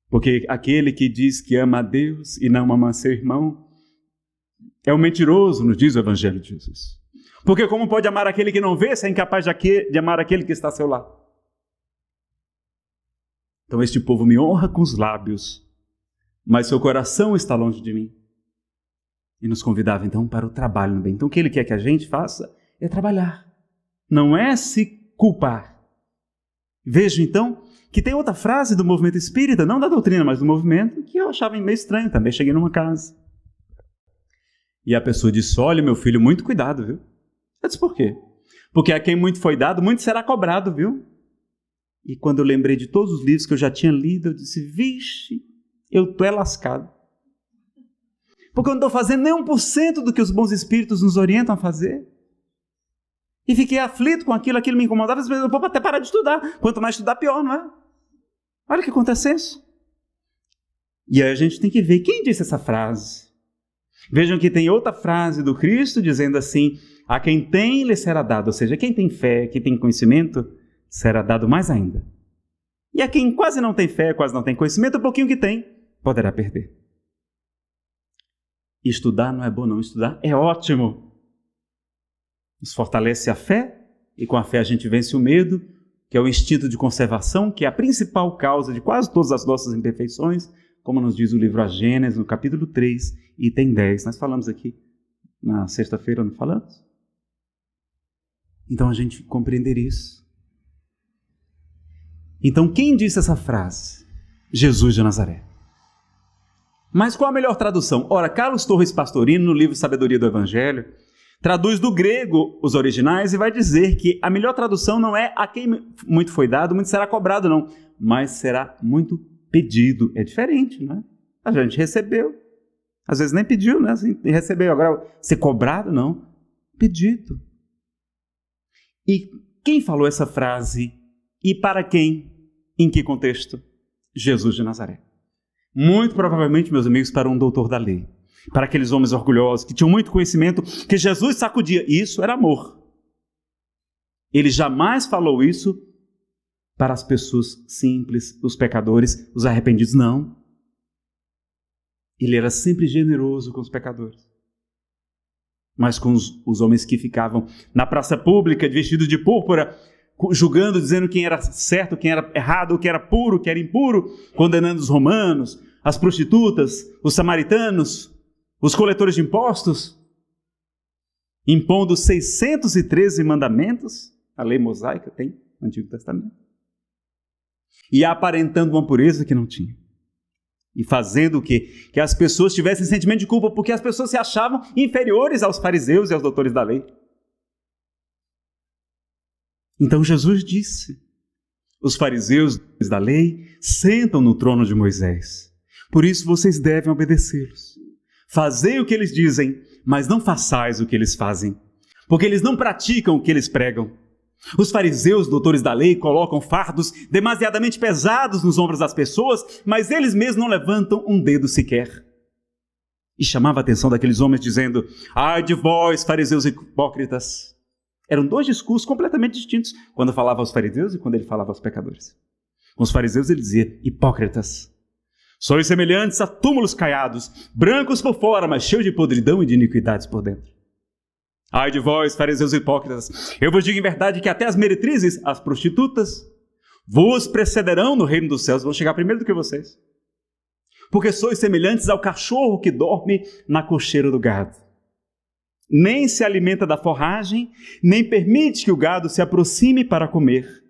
Porque aquele que diz que ama a Deus e não ama seu irmão é um mentiroso, nos diz o Evangelho de Jesus. Porque como pode amar aquele que não vê se é incapaz de amar aquele que está ao seu lado? Então este povo me honra com os lábios, mas seu coração está longe de mim. E nos convidava então para o trabalho no bem. Então o que ele quer que a gente faça é trabalhar, não é se culpar. Vejo então que tem outra frase do movimento espírita, não da doutrina, mas do movimento, que eu achava meio estranho também. Cheguei numa casa e a pessoa disse: olha, meu filho, muito cuidado, viu? Eu disse: por quê? Porque a quem muito foi dado, muito será cobrado, viu? E quando eu lembrei de todos os livros que eu já tinha lido, eu disse: vixe, eu estou lascado. Porque eu não estou fazendo nem 1% do que os bons espíritos nos orientam a fazer. E fiquei aflito com aquilo me incomodava. Às vezes eu vou até parar de estudar. Quanto mais estudar, pior, não é? Olha que contrassenso. E aí a gente tem que ver quem disse essa frase. Vejam que tem outra frase do Cristo dizendo assim: a quem tem, lhe será dado. Ou seja, quem tem fé, quem tem conhecimento, será dado mais ainda. E a quem quase não tem fé, quase não tem conhecimento, o pouquinho que tem, poderá perder. Estudar não é bom, não. Estudar é ótimo. Nos fortalece a fé, e com a fé a gente vence o medo, que é o instinto de conservação, que é a principal causa de quase todas as nossas imperfeições, como nos diz o livro A Gênesis, no capítulo 3, item 10. Nós falamos aqui na sexta-feira, não falamos? Então a gente compreender isso. Então quem disse essa frase? Jesus de Nazaré. Mas qual a melhor tradução? Ora, Carlos Torres Pastorino, no livro Sabedoria do Evangelho, traduz do grego os originais e vai dizer que a melhor tradução não é a quem muito foi dado, muito será cobrado, não, mas será muito pedido. É diferente, não é? A gente recebeu, às vezes nem pediu, né? Assim, recebeu, agora ser cobrado, não, pedido. E quem falou essa frase e para quem, em que contexto? Jesus de Nazaré. Muito provavelmente, meus amigos, para um doutor da lei. Para aqueles homens orgulhosos que tinham muito conhecimento, que Jesus sacudia. Isso era amor. Ele jamais falou isso para as pessoas simples, os pecadores, os arrependidos. Não. Ele era sempre generoso com os pecadores. Mas com os homens que ficavam na praça pública, vestidos de púrpura, julgando, dizendo quem era certo, quem era errado, o que era puro, o que era impuro, condenando os romanos, as prostitutas, os samaritanos, os coletores de impostos, impondo 613 mandamentos, a lei mosaica tem no Antigo Testamento, e aparentando uma pureza que não tinha, e fazendo o quê? Que as pessoas tivessem sentimento de culpa, porque as pessoas se achavam inferiores aos fariseus e aos doutores da lei. Então Jesus disse: os fariseus da lei sentam no trono de Moisés, por isso vocês devem obedecê-los. Fazei o que eles dizem, mas não façais o que eles fazem, porque eles não praticam o que eles pregam. Os fariseus, doutores da lei, colocam fardos demasiadamente pesados nos ombros das pessoas, mas eles mesmos não levantam um dedo sequer. E chamava a atenção daqueles homens dizendo: ai de vós, fariseus hipócritas. Eram 2 discursos completamente distintos, quando falava aos fariseus e quando ele falava aos pecadores. Com os fariseus ele dizia: hipócritas, sois semelhantes a túmulos caiados, brancos por fora, mas cheios de podridão e de iniquidades por dentro. Ai de vós, fariseus hipócritas, eu vos digo em verdade que até as meretrizes, as prostitutas, vos precederão no reino dos céus, vão chegar primeiro do que vocês. Porque sois semelhantes ao cachorro que dorme na cocheira do gado. Nem se alimenta da forragem, nem permite que o gado se aproxime para comer.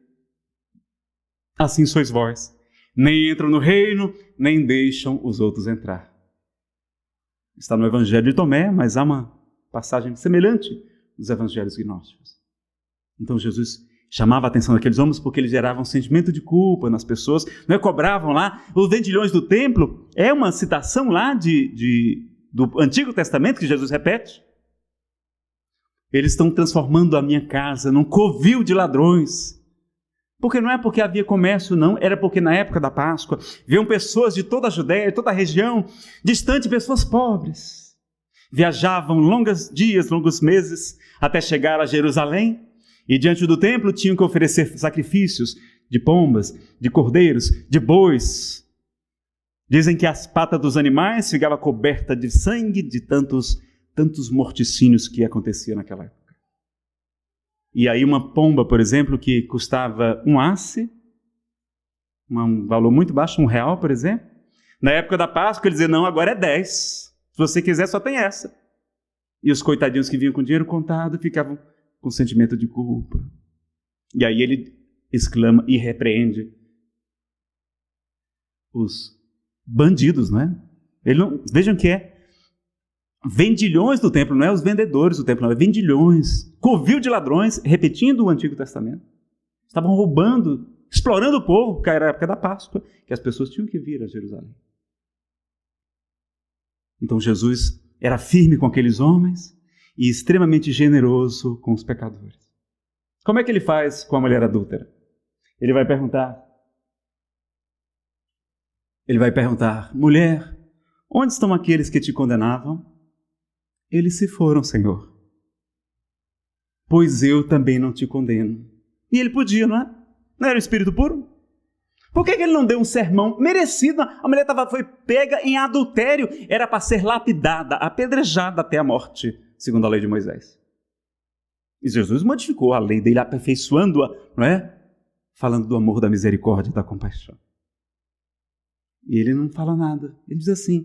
Assim sois vós, nem entram no reino, nem deixam os outros entrar. Está no Evangelho de Tomé, mas há uma passagem semelhante dos evangelhos gnósticos. Então Jesus chamava a atenção daqueles homens porque eles geravam um sentimento de culpa nas pessoas, não é? Cobravam lá os vendilhões do templo. É uma citação lá do Antigo Testamento que Jesus repete. Eles estão transformando a minha casa num covil de ladrões. Porque não é porque havia comércio, não, era porque na época da Páscoa viam pessoas de toda a Judéia, de toda a região, distante, pessoas pobres. Viajavam longos dias, longos meses, até chegar a Jerusalém, e diante do templo tinham que oferecer sacrifícios de pombas, de cordeiros, de bois. Dizem que as patas dos animais ficavam cobertas de sangue de tantos morticínios que aconteciam naquela época. E aí uma pomba, por exemplo, que custava um asse, um valor muito baixo, R$1, por exemplo. Na época da Páscoa, ele dizia, não, agora é 10. Se você quiser, só tem essa. E os coitadinhos que vinham com dinheiro contado ficavam com sentimento de culpa. E aí ele exclama e repreende os bandidos, não é? Vejam que é vendilhões do templo, não é os vendedores do templo, não, é vendilhões, covil de ladrões, repetindo o Antigo Testamento. Estavam roubando, explorando o povo, porque era a época da Páscoa, que as pessoas tinham que vir a Jerusalém. Então Jesus era firme com aqueles homens e extremamente generoso com os pecadores. Como é que ele faz com a mulher adúltera? Ele vai perguntar, mulher, onde estão aqueles que te condenavam? Eles se foram, Senhor. Pois eu também não te condeno. E ele podia, não é? Não era o Espírito puro? Por que ele não deu um sermão merecido? A mulher foi pega em adultério, era para ser lapidada, apedrejada até a morte, segundo a lei de Moisés. E Jesus modificou a lei dele, aperfeiçoando-a, não é? Falando do amor, da misericórdia e da compaixão. E ele não fala nada. Ele diz assim,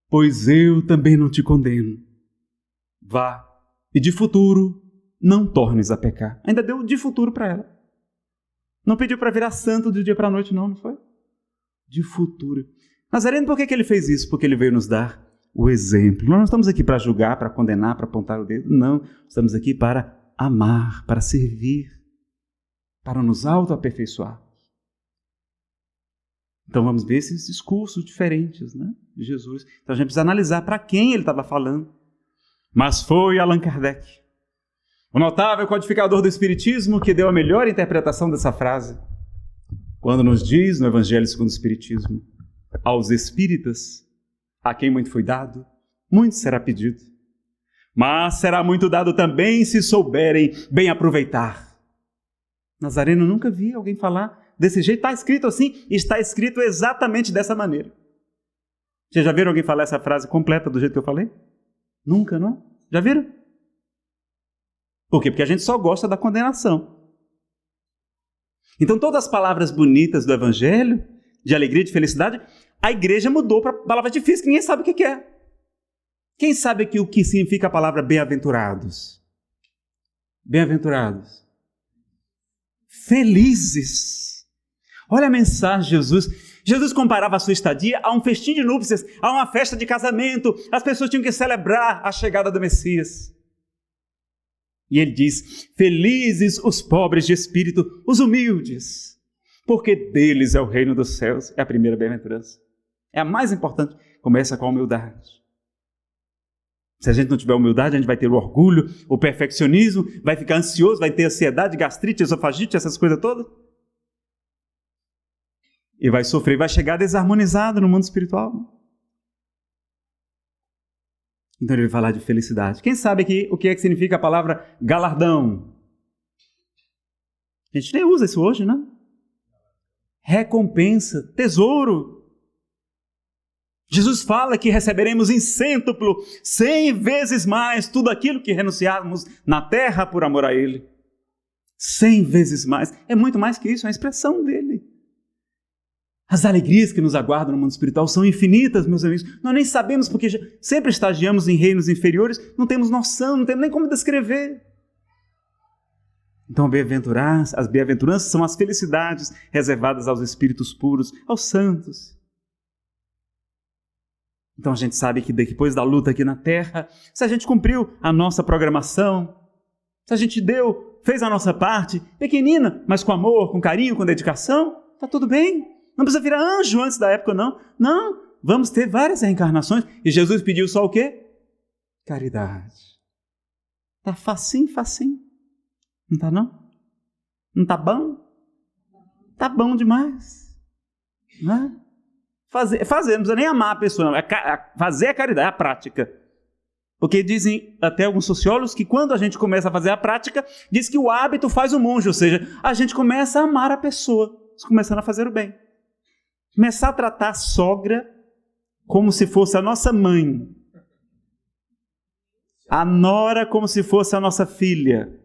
pois eu também não te condeno. Vá, e de futuro não tornes a pecar. Ainda deu de futuro para ela. Não pediu para virar santo do dia para a noite, não foi? De futuro. Nazareno, por que ele fez isso? Porque ele veio nos dar o exemplo. Nós não estamos aqui para julgar, para condenar, para apontar o dedo. Não, estamos aqui para amar, para servir, para nos autoaperfeiçoar. Então vamos ver esses discursos diferentes, né, de Jesus. Então a gente precisa analisar para quem ele estava falando. Mas foi Allan Kardec, o notável codificador do Espiritismo, que deu a melhor interpretação dessa frase, quando nos diz no Evangelho segundo o Espiritismo, aos espíritas, a quem muito foi dado, muito será pedido, mas será muito dado também se souberem bem aproveitar. Nazareno, nunca vi alguém falar desse jeito. Está escrito assim, está escrito exatamente dessa maneira. Vocês já viram alguém falar essa frase completa do jeito que eu falei? Nunca, não? Já viram? Por quê? Porque a gente só gosta da condenação. Então todas as palavras bonitas do Evangelho, de alegria e de felicidade, a igreja mudou para palavras difíceis que ninguém sabe o que é. Quem sabe aqui o que significa a palavra bem-aventurados? Bem-aventurados. Felizes. Olha a mensagem de Jesus. Jesus comparava a sua estadia a um festim de núpcias, a uma festa de casamento. As pessoas tinham que celebrar a chegada do Messias. E ele diz, felizes os pobres de espírito, os humildes, porque deles é o reino dos céus. É a primeira bem-aventurança. É a mais importante. Começa com a humildade. Se a gente não tiver humildade, a gente vai ter o orgulho, o perfeccionismo, vai ficar ansioso, vai ter ansiedade, gastrite, esofagite, essas coisas todas. E vai sofrer, vai chegar desarmonizado no mundo espiritual. Então ele vai falar de felicidade. Quem sabe aqui o que é que significa a palavra galardão? A gente nem usa isso hoje, né? Recompensa, tesouro. Jesus fala que receberemos em cêntuplo, 100 vezes mais, tudo aquilo que renunciarmos na terra por amor a Ele. 100 vezes mais. É muito mais que isso, é a expressão dele. As alegrias que nos aguardam no mundo espiritual são infinitas, meus amigos. Nós nem sabemos, porque sempre estagiamos em reinos inferiores, não temos noção, não temos nem como descrever. Então, as bem-aventuranças são as felicidades reservadas aos espíritos puros, aos santos. Então a gente sabe que depois da luta aqui na terra, se a gente cumpriu a nossa programação, se a gente fez a nossa parte, pequenina, mas com amor, com carinho, com dedicação, está tudo bem. Não precisa virar anjo antes da época, não. Não, vamos ter várias reencarnações. E Jesus pediu só o quê? Caridade. Está facinho, facinho. Não está não? Não está bom? Está bom demais. Não é? Fazer, não precisa nem amar a pessoa, não. Fazer a caridade, é a prática. Porque dizem até alguns sociólogos que quando a gente começa a fazer a prática, diz que o hábito faz o monge, ou seja, a gente começa a amar a pessoa, começando a fazer o bem. Começar a tratar a sogra como se fosse a nossa mãe. A nora como se fosse a nossa filha.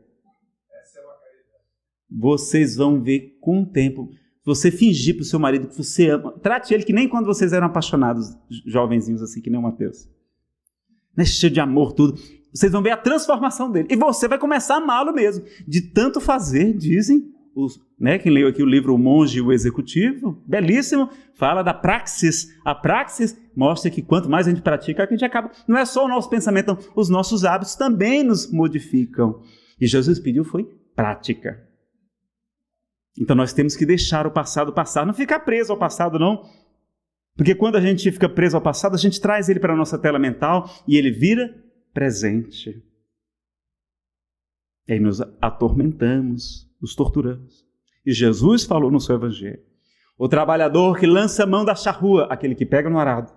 Vocês vão ver com o tempo. Você fingir para o seu marido que você ama, trate ele que nem quando vocês eram apaixonados, jovenzinhos assim, que nem o Mateus. Né? Cheio de amor, tudo. Vocês vão ver a transformação dele. E você vai começar a amá-lo mesmo. De tanto fazer, dizem, quem leu aqui o livro O Monge e o Executivo, belíssimo, fala da praxis. A praxis mostra que quanto mais a gente pratica, a gente acaba. Não é só o nosso pensamento, não, os nossos hábitos também nos modificam. E Jesus pediu foi prática. Então nós temos que deixar o passado passar, não ficar preso ao passado não, porque quando a gente fica preso ao passado, a gente traz ele para a nossa tela mental e ele vira presente. E aí nos atormentamos, nos torturamos. E Jesus falou no seu evangelho, o trabalhador que lança a mão da charrua, aquele que pega no arado,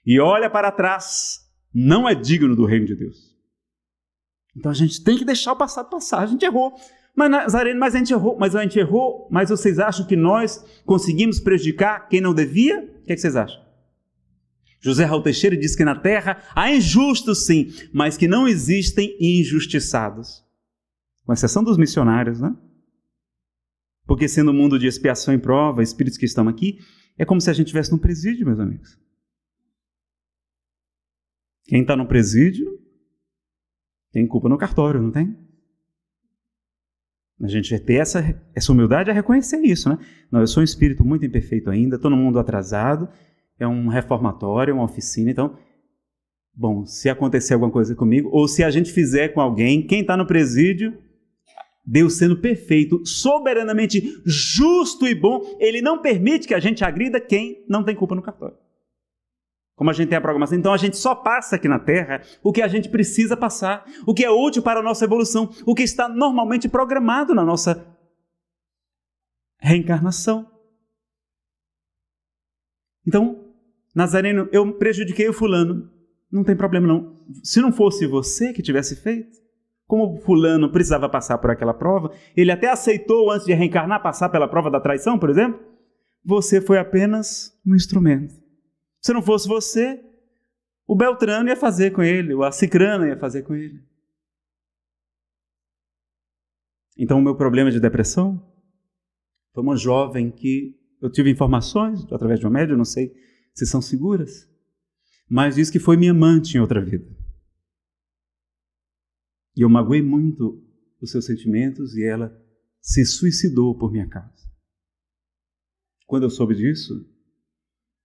e olha para trás, não é digno do reino de Deus. Então a gente tem que deixar o passado passar, a gente errou. Mas Nazareno, a gente errou, mas vocês acham que nós conseguimos prejudicar quem não devia? O que vocês acham? José Raul Teixeira diz que na terra há injustos sim, mas que não existem injustiçados. Com exceção dos missionários, né? Porque sendo um mundo de expiação e prova, espíritos que estão aqui, é como se a gente estivesse num presídio, meus amigos. Quem está no presídio tem culpa no cartório, não tem? A gente vai ter essa humildade a reconhecer isso, né? Não, eu sou um espírito muito imperfeito ainda, estou no mundo atrasado, é um reformatório, é uma oficina, então, bom, se acontecer alguma coisa comigo, ou se a gente fizer com alguém, quem está no presídio, Deus sendo perfeito, soberanamente justo e bom, Ele não permite que a gente agrida quem não tem culpa no cartório. Como a gente tem a programação, então a gente só passa aqui na Terra o que a gente precisa passar, o que é útil para a nossa evolução, o que está normalmente programado na nossa reencarnação. Então, Nazareno, eu prejudiquei o fulano, não tem problema não. Se não fosse você que tivesse feito, como o fulano precisava passar por aquela prova, ele até aceitou antes de reencarnar passar pela prova da traição, por exemplo, você foi apenas um instrumento. Se não fosse você, o Beltrano ia fazer com ele, ou a Cicrana ia fazer com ele. Então o meu problema de depressão foi uma jovem que eu tive informações através de uma médium, não sei se são seguras, mas diz que foi minha amante em outra vida. E eu magoei muito os seus sentimentos e ela se suicidou por minha causa. Quando eu soube disso,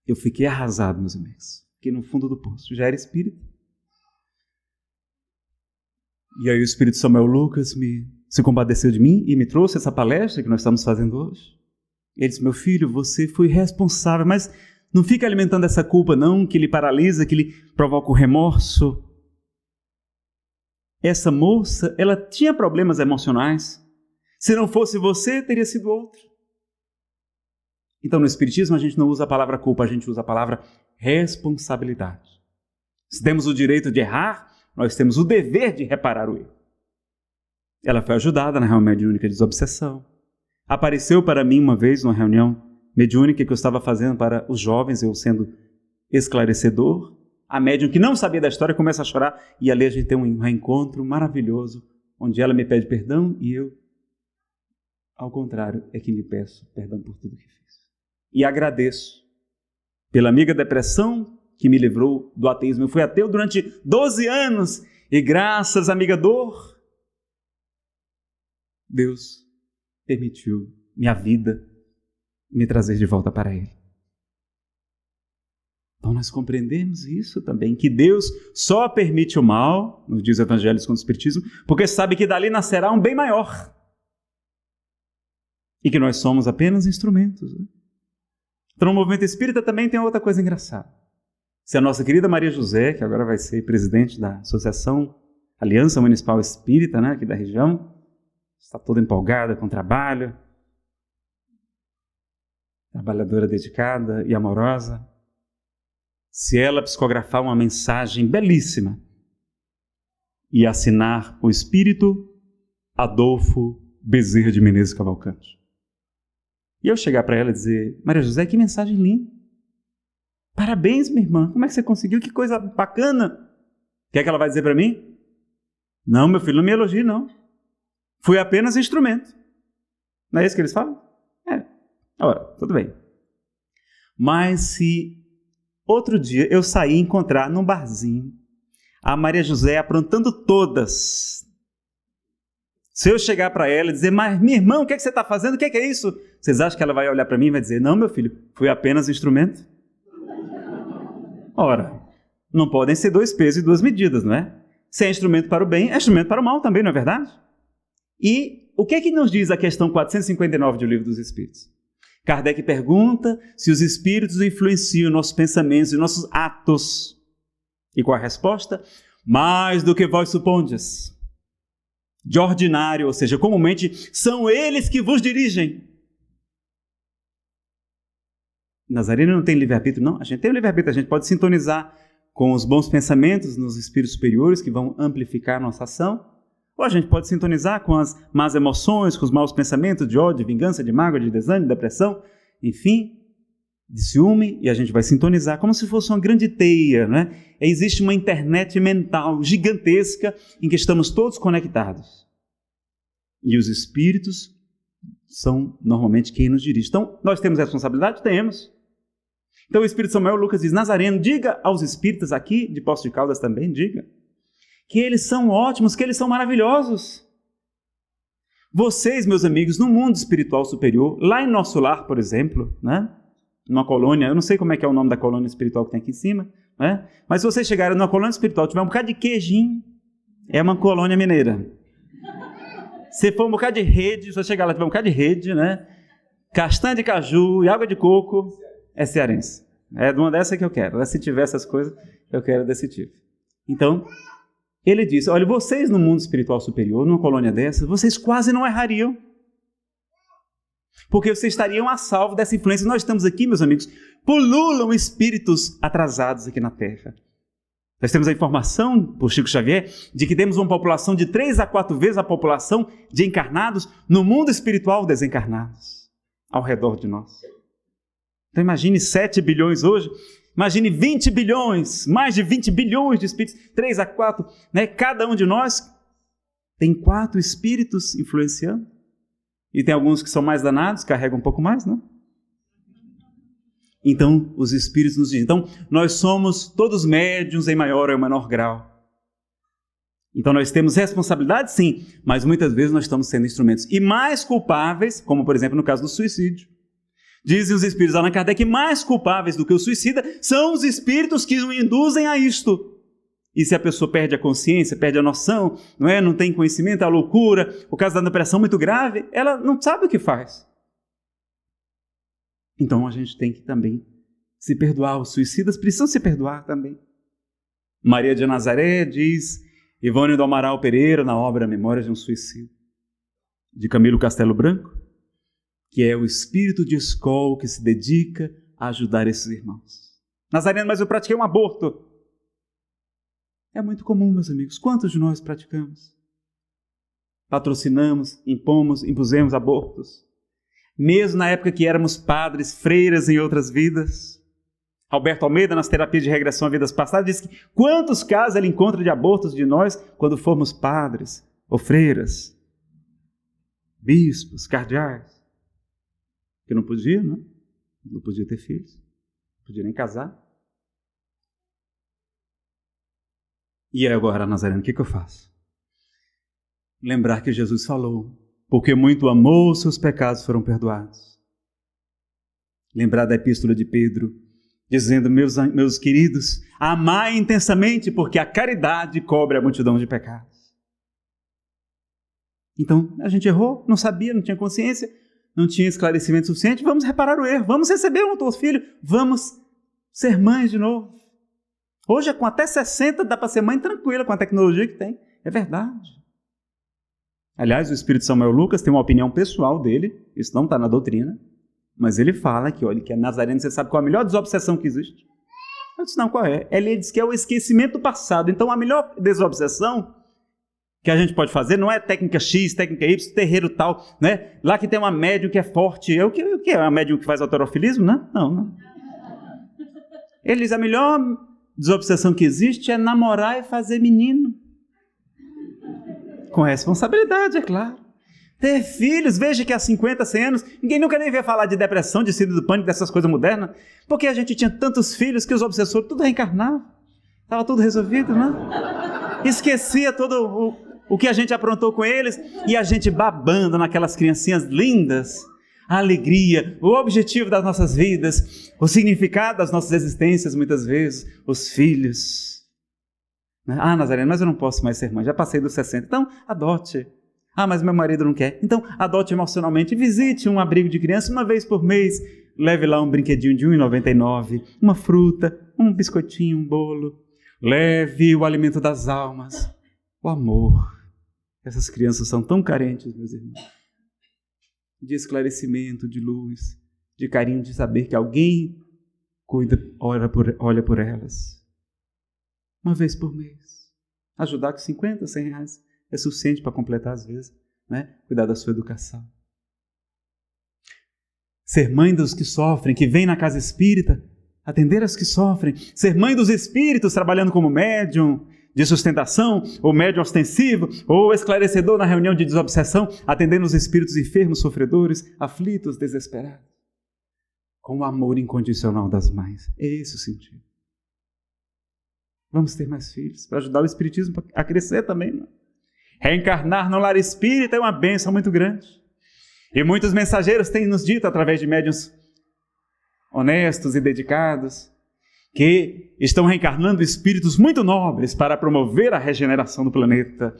eu fiquei arrasado, meus amigos. Fiquei no fundo do poço. Já era espírito. E aí o Espírito Samuel Lucas se compadeceu de mim e me trouxe essa palestra que nós estamos fazendo hoje. Ele disse, meu filho, você foi responsável, mas não fica alimentando essa culpa não, que lhe paralisa, que lhe provoca o remorso. Essa moça, ela tinha problemas emocionais. Se não fosse você, teria sido outro. Então, no Espiritismo, a gente não usa a palavra culpa, a gente usa a palavra responsabilidade. Se temos o direito de errar, nós temos o dever de reparar o erro. Ela foi ajudada na reunião mediúnica de desobsessão. Apareceu para mim uma vez, numa reunião mediúnica que eu estava fazendo para os jovens, eu sendo esclarecedor. A médium que não sabia da história começa a chorar e ali a gente tem um reencontro maravilhoso, onde ela me pede perdão e eu, ao contrário, é que lhe peço perdão por tudo que fiz. E agradeço pela amiga depressão que me livrou do ateísmo. Eu fui ateu durante 12 anos e graças à amiga dor, Deus permitiu minha vida me trazer de volta para Ele. Então nós compreendemos isso também, que Deus só permite o mal, nos diz o Evangelho segundo o Espiritismo, porque sabe que dali nascerá um bem maior. E que nós somos apenas instrumentos. Né? Então no movimento espírita também tem outra coisa engraçada. Se a nossa querida Maria José, que agora vai ser presidente da Associação Aliança Municipal Espírita, né, aqui da região, está toda empolgada com o trabalho, trabalhadora dedicada e amorosa, se ela psicografar uma mensagem belíssima e assinar o Espírito Adolfo Bezerra de Menezes Cavalcante. E eu chegar para ela e dizer, Maria José, que mensagem linda. Parabéns, minha irmã. Como é que você conseguiu? Que coisa bacana. O que é que ela vai dizer para mim? Não, meu filho, não me elogie, não. Fui apenas instrumento. Não é isso que eles falam? Ora, tudo bem. Mas se outro dia eu sair e encontrar num barzinho a Maria José aprontando todas, se eu chegar para ela e dizer, mas minha irmã, o que é que você está fazendo? O que é isso? Vocês acham que ela vai olhar para mim e vai dizer, não, meu filho, fui apenas instrumento? Ora, não podem ser dois pesos e duas medidas, não é? Se é instrumento para o bem, é instrumento para o mal também, não é verdade? E o que é que nos diz a questão 459 do Livro dos Espíritos? Kardec pergunta se os espíritos influenciam nossos pensamentos e nossos atos. E qual a resposta? Mais do que vós supondes. De ordinário, ou seja, comumente, são eles que vos dirigem. Nazareno não tem livre-arbítrio, não. A gente tem o livre-arbítrio, a gente pode sintonizar com os bons pensamentos nos espíritos superiores que vão amplificar a nossa ação. Ou a gente pode sintonizar com as más emoções, com os maus pensamentos de ódio, de vingança, de mágoa, de desânimo, de depressão, enfim, de ciúme, e a gente vai sintonizar como se fosse uma grande teia, né? Existe uma internet mental gigantesca em que estamos todos conectados. E os espíritos são normalmente quem nos dirige. Então, nós temos responsabilidade? Temos. Então, o Espírito Samuel Lucas diz, Nazareno, diga aos espíritas aqui, de Poços de Caldas também, diga, que eles são ótimos, que eles são maravilhosos. Vocês, meus amigos, no mundo espiritual superior, lá em nosso lar, por exemplo, né? Numa colônia, eu não sei como é que é o nome da colônia espiritual que tem aqui em cima, né? Mas se vocês chegarem numa colônia espiritual, tiver um bocado de queijinho, é uma colônia mineira. Se for um bocado de rede, se você chegar lá tiver um bocado de rede, né? Castanha de caju e água de coco, é cearense. É de uma dessas que eu quero. Se tiver essas coisas, eu quero desse tipo. Então, ele disse, olha, vocês no mundo espiritual superior, numa colônia dessa, vocês quase não errariam. Porque vocês estariam a salvo dessa influência. Nós estamos aqui, meus amigos, pululam espíritos atrasados aqui na Terra. Nós temos a informação, por Chico Xavier, de que temos uma população de 3 a 4 vezes a população de encarnados no mundo espiritual desencarnados, ao redor de nós. Então imagine 7 bilhões hoje, imagine 20 bilhões, mais de 20 bilhões de espíritos, 3 a 4, né? Cada um de nós tem 4 espíritos influenciando. E tem alguns que são mais danados, carregam um pouco mais, né? Então, os espíritos nos dizem. Então, nós somos todos médiuns em maior ou menor grau. Então, nós temos responsabilidade, sim, mas muitas vezes nós estamos sendo instrumentos. E mais culpáveis, como por exemplo no caso do suicídio. Dizem os espíritos de Allan Kardec, mais culpáveis do que o suicida são os espíritos que o induzem a isto. E se a pessoa perde a consciência, perde a noção, não tem conhecimento, é a loucura, o caso da depressão muito grave, ela não sabe o que faz. Então a gente tem que também se perdoar. Os suicidas precisam se perdoar também. Maria de Nazaré diz, Ivone do Amaral Pereira, na obra Memórias de um Suicídio, de Camilo Castelo Branco, que é o espírito de Escol que se dedica a ajudar esses irmãos. Nazareno, mas eu pratiquei um aborto. É muito comum, meus amigos. Quantos de nós praticamos? Patrocinamos, impusemos abortos. Mesmo na época que éramos padres, freiras em outras vidas. Alberto Almeida, nas terapias de regressão a vidas passadas, diz que quantos casos ele encontra de abortos de nós quando formos padres ou freiras, bispos, cardeais. Que não podia, não? Não podia ter filhos, não podia nem casar. E agora, Nazareno, o que eu faço? Lembrar que Jesus falou, porque muito amou, seus pecados foram perdoados. Lembrar da epístola de Pedro, dizendo, meus queridos, amai intensamente, porque a caridade cobre a multidão de pecados. Então, a gente errou, não sabia, não tinha consciência, não tinha esclarecimento suficiente, vamos reparar o erro, vamos receber um outro filho, vamos ser mães de novo. Hoje, com até 60, dá para ser mãe tranquila com a tecnologia que tem. É verdade. Aliás, o Espírito Samuel Lucas tem uma opinião pessoal dele, isso não está na doutrina, mas ele fala que, olha, que é Nazareno, você sabe qual é a melhor desobsessão que existe? Eu disse, não, qual é? Ele diz que é o esquecimento do passado. Então, a melhor desobsessão que a gente pode fazer não é técnica X, técnica Y, terreiro tal, né? Lá que tem uma médium que é forte. O que é uma médium que faz alterofilismo, né? Não. Ele diz, a melhor desobsessão que existe é namorar e fazer menino. Com responsabilidade, é claro. Ter filhos, veja que há 50, 100 anos, ninguém nunca nem veio falar de depressão, de síndrome do pânico, dessas coisas modernas, porque a gente tinha tantos filhos que os obsessores tudo reencarnavam. Estava tudo resolvido, né? Esquecia todo o que a gente aprontou com eles e a gente babando naquelas criancinhas lindas. A alegria, o objetivo das nossas vidas, o significado das nossas existências, muitas vezes, os filhos. Ah, Nazareno, mas eu não posso mais ser mãe, já passei dos 60, então adote. Ah, mas meu marido não quer. Então, adote emocionalmente. Visite um abrigo de criança uma vez por mês. Leve lá um brinquedinho de R$1,99, uma fruta, um biscoitinho, um bolo. Leve o alimento das almas, o amor. Essas crianças são tão carentes, meus irmãos. De esclarecimento, de luz, de carinho, de saber que alguém cuida, olha por elas. Uma vez por mês. Ajudar com 50, 100 reais. É suficiente para completar às vezes, né? Cuidar da sua educação. Ser mãe dos que sofrem, que vem na casa espírita, atender as que sofrem. Ser mãe dos espíritos, trabalhando como médium de sustentação, ou médium ostensivo, ou esclarecedor na reunião de desobsessão, atendendo os espíritos enfermos, sofredores, aflitos, desesperados. Com o amor incondicional das mães. É esse o sentido. Vamos ter mais filhos, para ajudar o espiritismo a crescer também, não? Reencarnar no lar espírita é uma bênção muito grande. E muitos mensageiros têm nos dito, através de médiuns honestos e dedicados, que estão reencarnando espíritos muito nobres para promover a regeneração do planeta.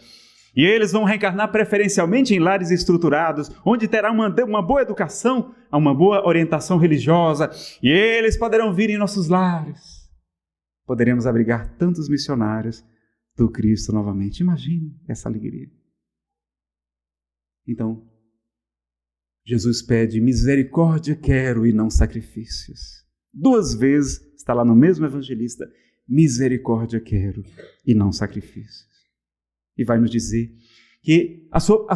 E eles vão reencarnar preferencialmente em lares estruturados, onde terá uma boa educação, uma boa orientação religiosa, e eles poderão vir em nossos lares. Poderemos abrigar tantos missionários do Cristo novamente. Imagine essa alegria. Então, Jesus pede, misericórdia quero e não sacrifícios. 2 vezes, está lá no mesmo evangelista, misericórdia quero e não sacrifícios. E vai nos dizer que a sua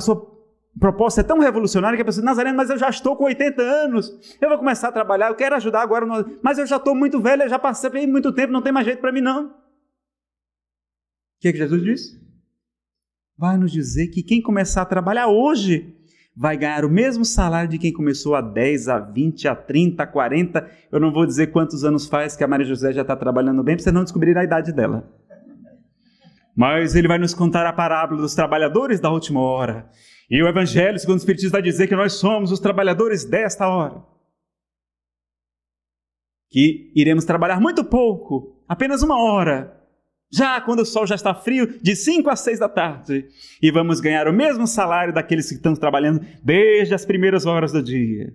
proposta é tão revolucionária que a pessoa diz, Nazareno, mas eu já estou com 80 anos, eu vou começar a trabalhar, eu quero ajudar agora, mas eu já estou muito velho, eu já passei muito tempo, não tem mais jeito para mim não. O que é que Jesus diz? Vai nos dizer que quem começar a trabalhar hoje vai ganhar o mesmo salário de quem começou há 10, a 20, a 30, a 40. Eu não vou dizer quantos anos faz que a Maria José já está trabalhando bem, para você não descobrir a idade dela. Mas ele vai nos contar a parábola dos trabalhadores da última hora. E o Evangelho, segundo o Espiritismo, vai dizer que nós somos os trabalhadores desta hora. Que iremos trabalhar muito pouco, apenas 1 hora, já quando o sol já está frio, de 5 às 6 da tarde, e vamos ganhar o mesmo salário daqueles que estão trabalhando desde as primeiras horas do dia.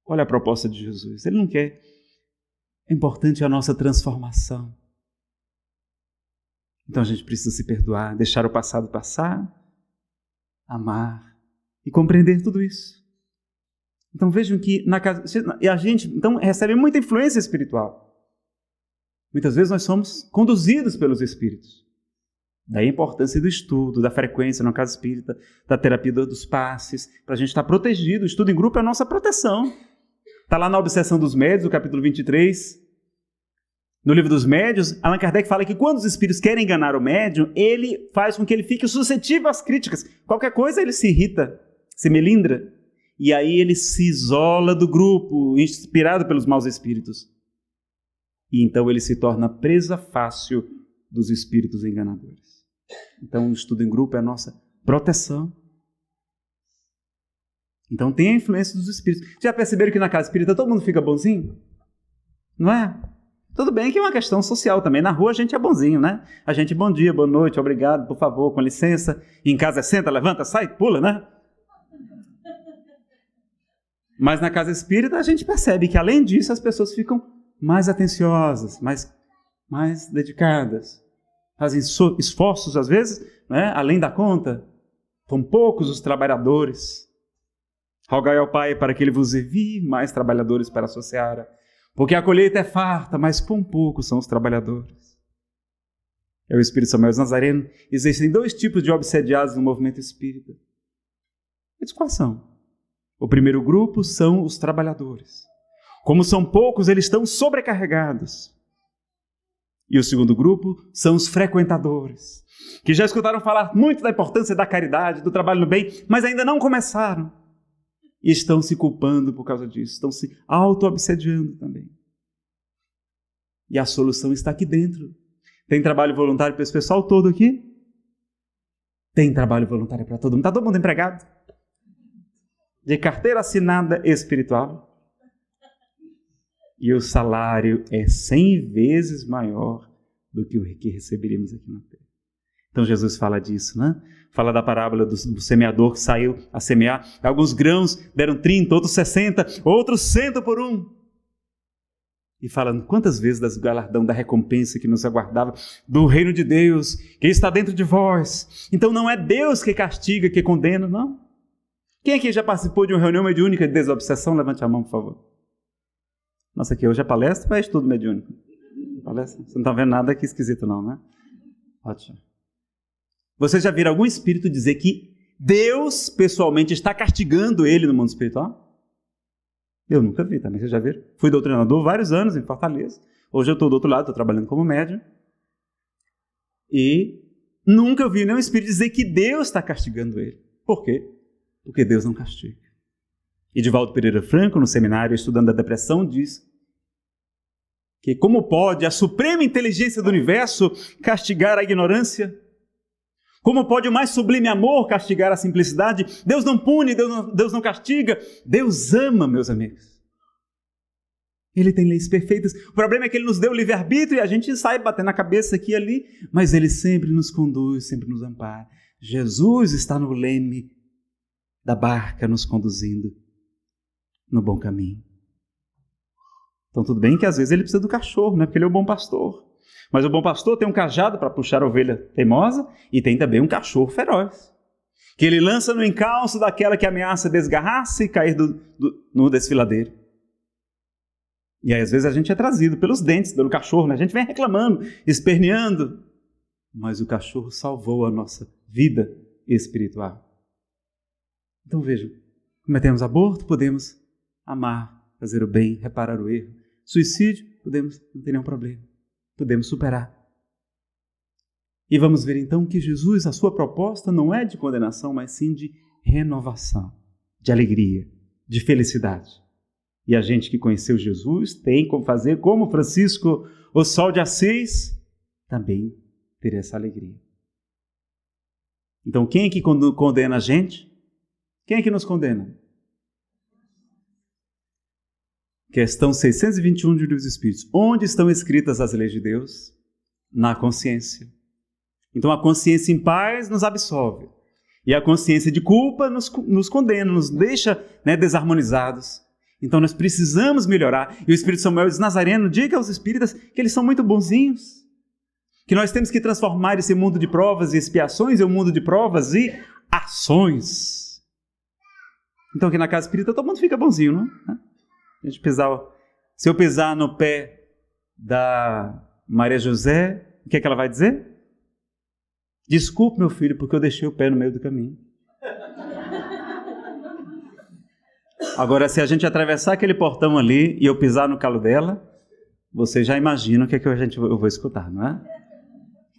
Olha a proposta de Jesus, ele não quer. É importante a nossa transformação. Então a gente precisa se perdoar, deixar o passado passar, amar e compreender tudo isso. Então vejam que a gente então recebe muita influência espiritual. Muitas vezes nós somos conduzidos pelos espíritos. Daí a importância do estudo, da frequência na casa espírita, da terapia dos passes, para a gente estar protegido. O estudo em grupo é a nossa proteção. Está lá na Obsessão dos Médios, o capítulo 23. No livro dos médiuns, Allan Kardec fala que quando os espíritos querem enganar o médium, ele faz com que ele fique suscetível às críticas. Qualquer coisa ele se irrita, se melindra. E aí ele se isola do grupo, inspirado pelos maus espíritos. E então ele se torna presa fácil dos espíritos enganadores. Então o estudo em grupo é a nossa proteção. Então tem a influência dos espíritos. Já perceberam que na casa espírita todo mundo fica bonzinho? Não é? Tudo bem que é uma questão social também. Na rua a gente é bonzinho, né? A gente, bom dia, boa noite, obrigado, por favor, com licença. Em casa é senta, levanta, sai, pula, né? Mas na casa espírita a gente percebe que, além disso, as pessoas ficam mais atenciosas, mais dedicadas. Fazem esforços, às vezes, né? Além da conta. São poucos os trabalhadores. Rogai ao Pai para que Ele vos envie mais trabalhadores para a sua seara. Porque a colheita é farta, mas quão poucos são os trabalhadores. É o Espírito Samuel Nazareno. Existem 2 tipos de obsediados no movimento espírita. Eles quais são? O primeiro grupo são os trabalhadores. Como são poucos, eles estão sobrecarregados. E o segundo grupo são os frequentadores, que já escutaram falar muito da importância da caridade, do trabalho no bem, mas ainda não começaram. E estão se culpando por causa disso, estão se auto-obsediando também. E a solução está aqui dentro. Tem trabalho voluntário para esse pessoal todo aqui? Tem trabalho voluntário para todo mundo. Está todo mundo empregado? De carteira assinada espiritual. E o salário é 100 vezes maior do que o que receberíamos aqui na terra. Então Jesus fala disso, né? Fala da parábola do semeador que saiu a semear. Alguns grãos deram 30, outros 60, outros 100 por um. E falando quantas vezes das galardão, da recompensa que nos aguardava, do reino de Deus, que está dentro de vós. Então não é Deus que castiga, que condena, não. Quem aqui já participou de uma reunião mediúnica de desobsessão? Levante a mão, por favor. Nossa, aqui hoje é palestra ou é estudo mediúnico? Palestra? Você não está vendo nada aqui esquisito não, né? Ótimo. Vocês já viram algum espírito dizer que Deus, pessoalmente, está castigando ele no mundo espiritual? Eu nunca vi também, vocês já viram? Fui doutrinador vários anos em Fortaleza. Hoje eu estou do outro lado, estou trabalhando como médium. E nunca vi nenhum espírito dizer que Deus está castigando ele. Por quê? Porque Deus não castiga. E Divaldo Pereira Franco, no seminário Estudando a Depressão, diz que como pode a suprema inteligência do universo castigar a ignorância? Como pode o mais sublime amor castigar a simplicidade? Deus não pune, Deus não castiga. Deus ama, meus amigos. Ele tem leis perfeitas. O problema é que Ele nos deu livre-arbítrio e a gente sai batendo a cabeça aqui e ali, mas Ele sempre nos conduz, sempre nos ampara. Jesus está no leme da barca nos conduzindo no bom caminho. Então tudo bem que às vezes Ele precisa do cachorro, né? Porque Ele é o bom pastor. Mas o bom pastor tem um cajado para puxar a ovelha teimosa e tem também um cachorro feroz, que ele lança no encalço daquela que ameaça desgarrar-se e cair no desfiladeiro. E aí às vezes a gente é trazido pelos dentes pelo cachorro, né? A gente vem reclamando, esperneando, mas o cachorro salvou a nossa vida espiritual. Então vejam, cometemos aborto, podemos amar, fazer o bem, reparar o erro. Suicídio, podemos, não tem nenhum problema. Podemos superar. E vamos ver então que Jesus, a sua proposta não é de condenação, mas sim de renovação, de alegria, de felicidade. E a gente que conheceu Jesus tem como fazer como Francisco, o Sol de Assis, também ter essa alegria. Então quem é que condena a gente? Quem é que nos condena? Questão 621 do Livro dos Espíritos. Onde estão escritas as leis de Deus? Na consciência. Então a consciência em paz nos absolve. E a consciência de culpa nos condena, nos deixa, né, desarmonizados. Então nós precisamos melhorar. E o Espírito Samuel Nazareno diga aos espíritas que eles são muito bonzinhos. Que nós temos que transformar esse mundo de provas e expiações em um mundo de provas e ações. Então aqui na casa espírita todo mundo fica bonzinho, não? Se eu pisar no pé da Maria José, o que é que ela vai dizer? Desculpe, meu filho, porque eu deixei o pé no meio do caminho. Agora, se a gente atravessar aquele portão ali e eu pisar no calo dela, você já imagina o que é que eu vou escutar, não é?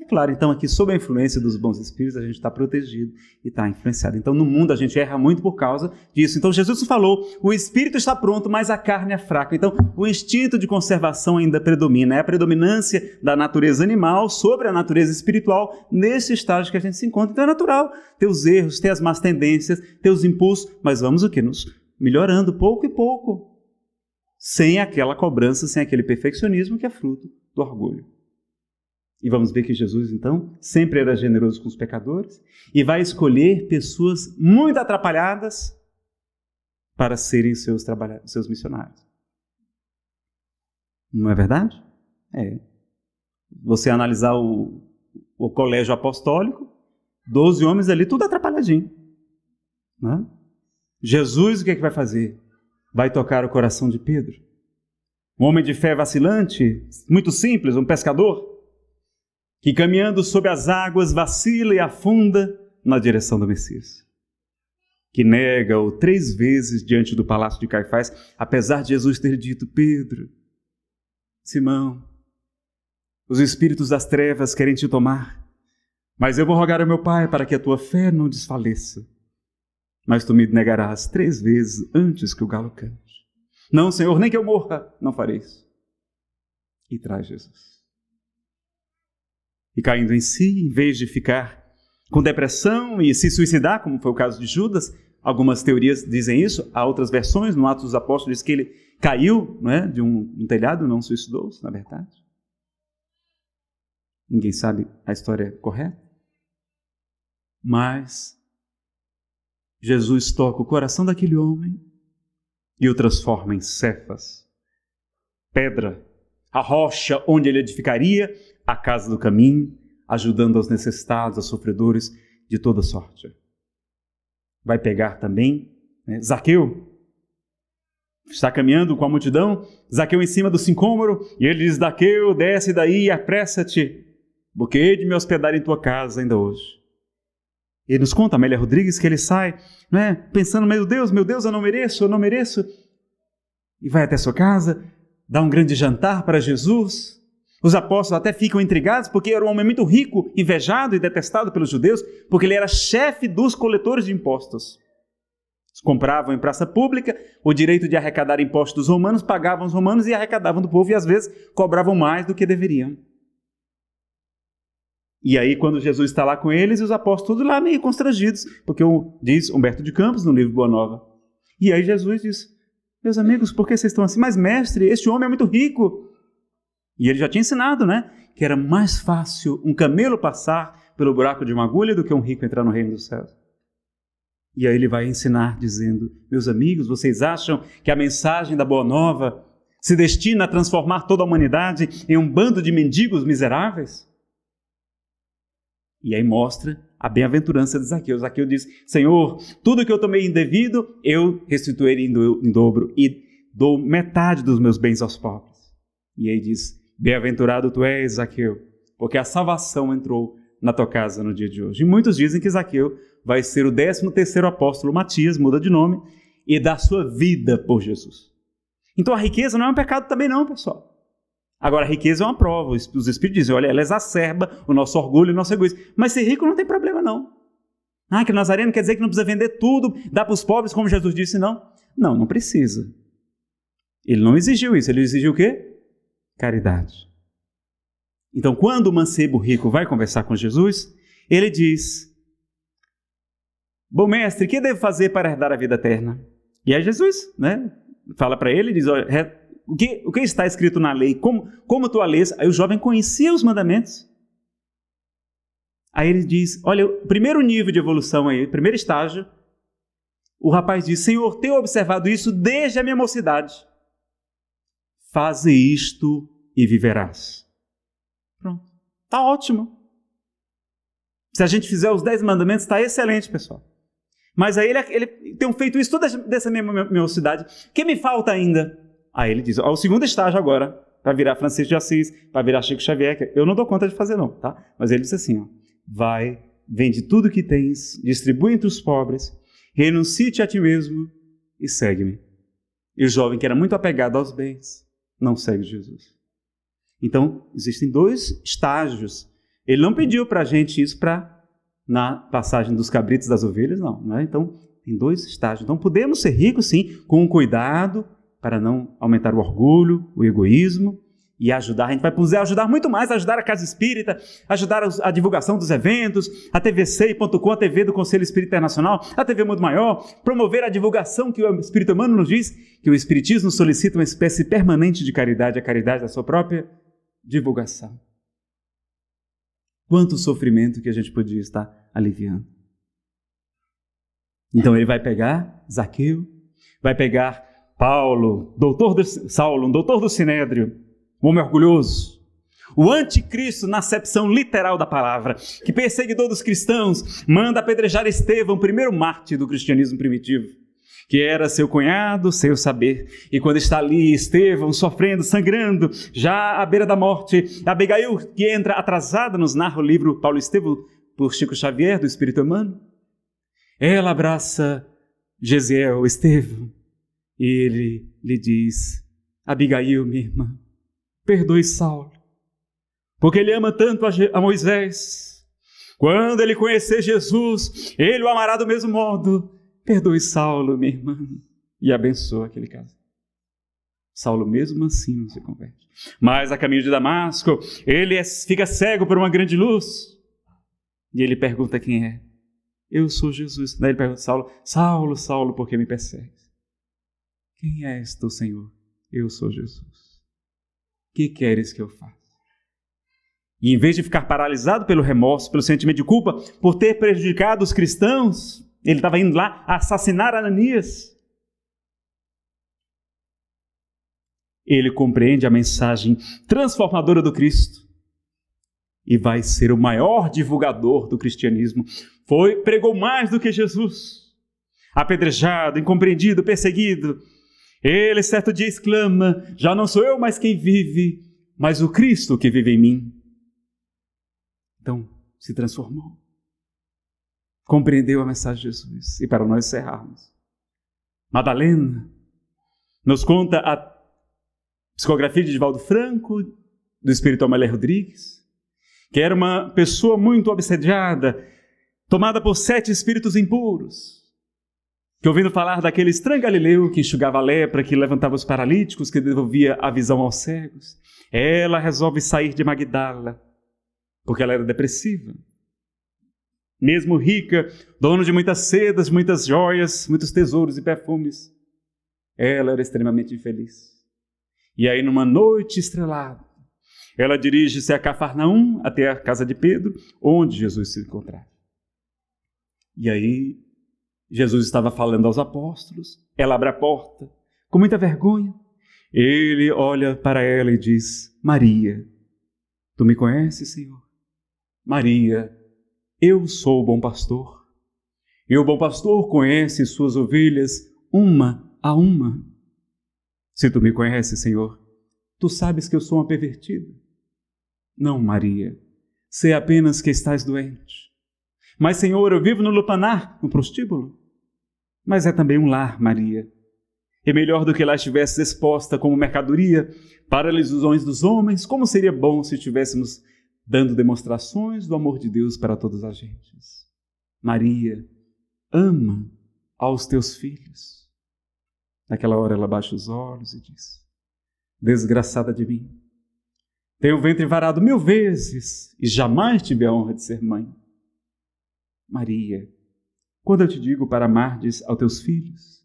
Claro, então aqui sob a influência dos bons espíritos a gente está protegido e está influenciado. Então no mundo a gente erra muito por causa disso. Então Jesus falou, o espírito está pronto, mas a carne é fraca. Então o instinto de conservação ainda predomina. É a predominância da natureza animal sobre a natureza espiritual nesse estágio que a gente se encontra. Então é natural ter os erros, ter as más tendências, ter os impulsos, mas vamos o quê? Nos melhorando pouco e pouco. sem aquela cobrança, sem aquele perfeccionismo que é fruto do orgulho. E vamos ver que Jesus, então, sempre era generoso com os pecadores e vai escolher pessoas muito atrapalhadas para serem seus missionários. Não é verdade? É. Você analisar o colégio apostólico, 12 homens ali, tudo atrapalhadinho. Não é? Jesus, o que é que vai fazer? Vai tocar o coração de Pedro. Um homem de fé vacilante, muito simples, um pescador, que caminhando sob as águas vacila e afunda na direção do Messias. Que nega-o 3 vezes diante do palácio de Caifás, apesar de Jesus ter dito: Pedro, Simão, os espíritos das trevas querem te tomar, mas eu vou rogar ao meu Pai para que a tua fé não desfaleça. Mas tu me negarás 3 vezes antes que o galo cante. Não, Senhor, nem que eu morra, não farei isso. E traz Jesus. E caindo em si, em vez de ficar com depressão e se suicidar, como foi o caso de Judas, algumas teorias dizem isso, há outras versões, no Atos dos Apóstolos diz que ele caiu, não é, de um telhado, não suicidou-se, na verdade. Ninguém sabe a história correta. Mas Jesus toca o coração daquele homem e o transforma em Cefas, pedra, a rocha onde ele edificaria a casa do caminho, ajudando aos necessitados, aos sofredores de toda sorte. Vai pegar também, né, Zaqueu, está caminhando com a multidão, Zaqueu em cima do sicômoro, e ele diz: Zaqueu, desce daí e apressa-te, porque hei de me hospedar em tua casa ainda hoje. Ele nos conta, Amélia Rodrigues, que ele sai, né, pensando: meu Deus, eu não mereço, e vai até sua casa, dá um grande jantar para Jesus. Os apóstolos até ficam intrigados, porque era um homem muito rico, invejado e detestado pelos judeus, porque ele era chefe dos coletores de impostos. Eles compravam em praça pública o direito de arrecadar impostos dos romanos, pagavam os romanos e arrecadavam do povo, e às vezes cobravam mais do que deveriam. E aí, quando Jesus está lá com eles, os apóstolos lá meio constrangidos, porque diz Humberto de Campos, no livro Boa Nova. E aí Jesus diz: meus amigos, por que vocês estão assim? Mas mestre, este homem é muito rico. E ele já tinha ensinado, né, que era mais fácil um camelo passar pelo buraco de uma agulha do que um rico entrar no reino dos céus. E aí ele vai ensinar dizendo: meus amigos, vocês acham que a mensagem da Boa Nova se destina a transformar toda a humanidade em um bando de mendigos miseráveis? E aí mostra a bem-aventurança de Zaqueu. Zaqueu diz: Senhor, tudo que eu tomei indevido, eu restituirei em dobro e dou metade dos meus bens aos pobres. E aí diz: bem-aventurado tu és, Zaqueu, porque a salvação entrou na tua casa no dia de hoje. E muitos dizem que Zaqueu vai ser o 13º apóstolo. Matias muda de nome e dá sua vida por Jesus. Então a riqueza não é um pecado também não, pessoal. Agora a riqueza é uma prova. Os Espíritos dizem: olha, ela exacerba o nosso orgulho e o nosso egoísmo. Mas ser rico não tem problema não. Que Nazareno quer dizer que não precisa vender tudo, dar para os pobres, como Jesus disse, não? Não precisa. Ele não exigiu isso. Ele exigiu o quê? Caridade. Então, quando o mancebo rico vai conversar com Jesus, ele diz: bom mestre, o que devo fazer para herdar a vida eterna? E aí Jesus, né, fala para ele, diz: olha, o que está escrito na lei? Como tu a lês? Aí o jovem conhecia os mandamentos. Aí ele diz: olha, o primeiro nível de evolução aí, primeiro estágio, o rapaz diz: Senhor, tenho observado isso desde a minha mocidade. Faze isto e viverás. Pronto. Está ótimo. Se a gente fizer os 10 mandamentos, está excelente, pessoal. Mas aí ele tem feito isso toda dessa minha mocidade. O que me falta ainda? Aí ele diz: o segundo estágio agora, para virar Francisco de Assis, para virar Chico Xavier, eu não dou conta de fazer não, tá? Mas ele diz assim: vai, vende tudo que tens, distribui entre os pobres, renuncie-te a ti mesmo e segue-me. E o jovem, que era muito apegado aos bens, não segue Jesus. Então, existem 2 estágios. Ele não pediu para a gente isso na passagem dos cabritos das ovelhas, não é? Então, tem 2 estágios. Então, podemos ser ricos, sim, com cuidado, para não aumentar o orgulho, o egoísmo, e ajudar. A gente vai poder ajudar muito mais, ajudar a Casa Espírita, ajudar a divulgação dos eventos, a tvci.com, a TV do Conselho Espírita Internacional, a TV Mundo Maior, promover a divulgação que o Espírito Emmanuel nos diz, que o Espiritismo solicita uma espécie permanente de caridade, a caridade da sua própria divulgação. Quanto sofrimento que a gente podia estar aliviando. Então ele vai pegar Zaqueu, vai pegar Paulo, Saulo, um doutor do Sinédrio, um homem orgulhoso, o anticristo na acepção literal da palavra, que perseguidor dos cristãos, manda apedrejar Estevão, o primeiro mártir do cristianismo primitivo, que era seu cunhado, sem o saber. E quando está ali Estevão sofrendo, sangrando, já à beira da morte, Abigail, que entra atrasada, nos narra o livro Paulo Estevão, por Chico Xavier, do Espírito Emmanuel, ela abraça Gesiel, Estevão, e ele lhe diz: Abigail, minha irmã, perdoe Saulo, porque ele ama tanto a Moisés. Quando ele conhecer Jesus, ele o amará do mesmo modo. Perdoe Saulo, minha irmã, e abençoa aquele caso. Saulo mesmo assim não se converte. Mas a caminho de Damasco, ele fica cego por uma grande luz. E ele pergunta quem é. Eu sou Jesus. Daí ele pergunta a Saulo: Saulo, Saulo, por que me persegues? Quem és tu, Senhor? Eu sou Jesus. Que queres que eu faça? E em vez de ficar paralisado pelo remorso, pelo sentimento de culpa, por ter prejudicado os cristãos, ele estava indo lá assassinar Ananias. Ele compreende a mensagem transformadora do Cristo e vai ser o maior divulgador do cristianismo. Pregou mais do que Jesus. Apedrejado, incompreendido, perseguido. Ele certo dia exclama: já não sou eu mais quem vive, mas o Cristo que vive em mim. Então, se transformou. Compreendeu a mensagem de Jesus. E para nós encerrarmos, Madalena nos conta a psicografia de Divaldo Franco, do espírito Amélia Rodrigues, que era uma pessoa muito obsediada, tomada por 7 espíritos impuros, que ouvindo falar daquele estranho Galileu que enxugava a lepra, que levantava os paralíticos, que devolvia a visão aos cegos, ela resolve sair de Magdala, porque ela era depressiva. Mesmo rica, dona de muitas sedas, muitas joias, muitos tesouros e perfumes, ela era extremamente infeliz. E aí, numa noite estrelada, ela dirige-se a Cafarnaum, até a casa de Pedro, onde Jesus se encontrava. E aí, Jesus estava falando aos apóstolos, ela abre a porta, com muita vergonha. Ele olha para ela e diz: Maria. Tu me conheces, Senhor? Maria, eu sou o bom pastor. E o bom pastor conhece suas ovelhas uma a uma. Se tu me conheces, Senhor, tu sabes que eu sou uma pervertida. Não, Maria, sei apenas que estás doente. Mas, Senhor, eu vivo no lupanar, no prostíbulo. Mas é também um lar, Maria. E melhor do que lá estivesse exposta como mercadoria para as ilusões dos homens, como seria bom se estivéssemos dando demonstrações do amor de Deus para todas as gentes. Maria, ama aos teus filhos. Naquela hora ela baixa os olhos e diz: desgraçada de mim, tenho o ventre varado 1000 vezes e jamais tive a honra de ser mãe. Maria, quando eu te digo para amardes aos teus filhos,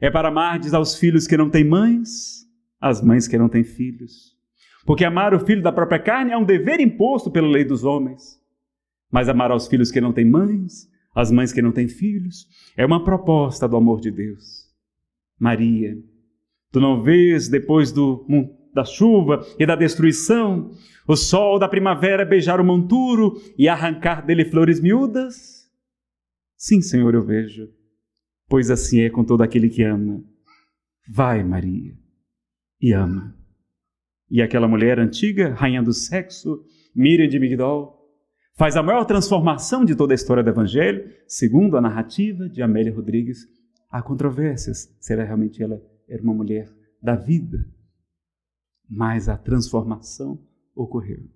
é para amardes aos filhos que não têm mães, às mães que não têm filhos. Porque amar o filho da própria carne é um dever imposto pela lei dos homens. Mas amar aos filhos que não têm mães, às mães que não têm filhos, é uma proposta do amor de Deus. Maria, tu não vês depois da chuva e da destruição, o sol da primavera beijar o monturo e arrancar dele flores miúdas? Sim, Senhor, eu vejo, pois assim é com todo aquele que ama. Vai, Maria, e ama. E aquela mulher antiga, rainha do sexo, Miriam de Migdol, faz a maior transformação de toda a história do Evangelho, segundo a narrativa de Amélia Rodrigues. Há controvérsias, será realmente ela era uma mulher da vida? Mas a transformação ocorreu.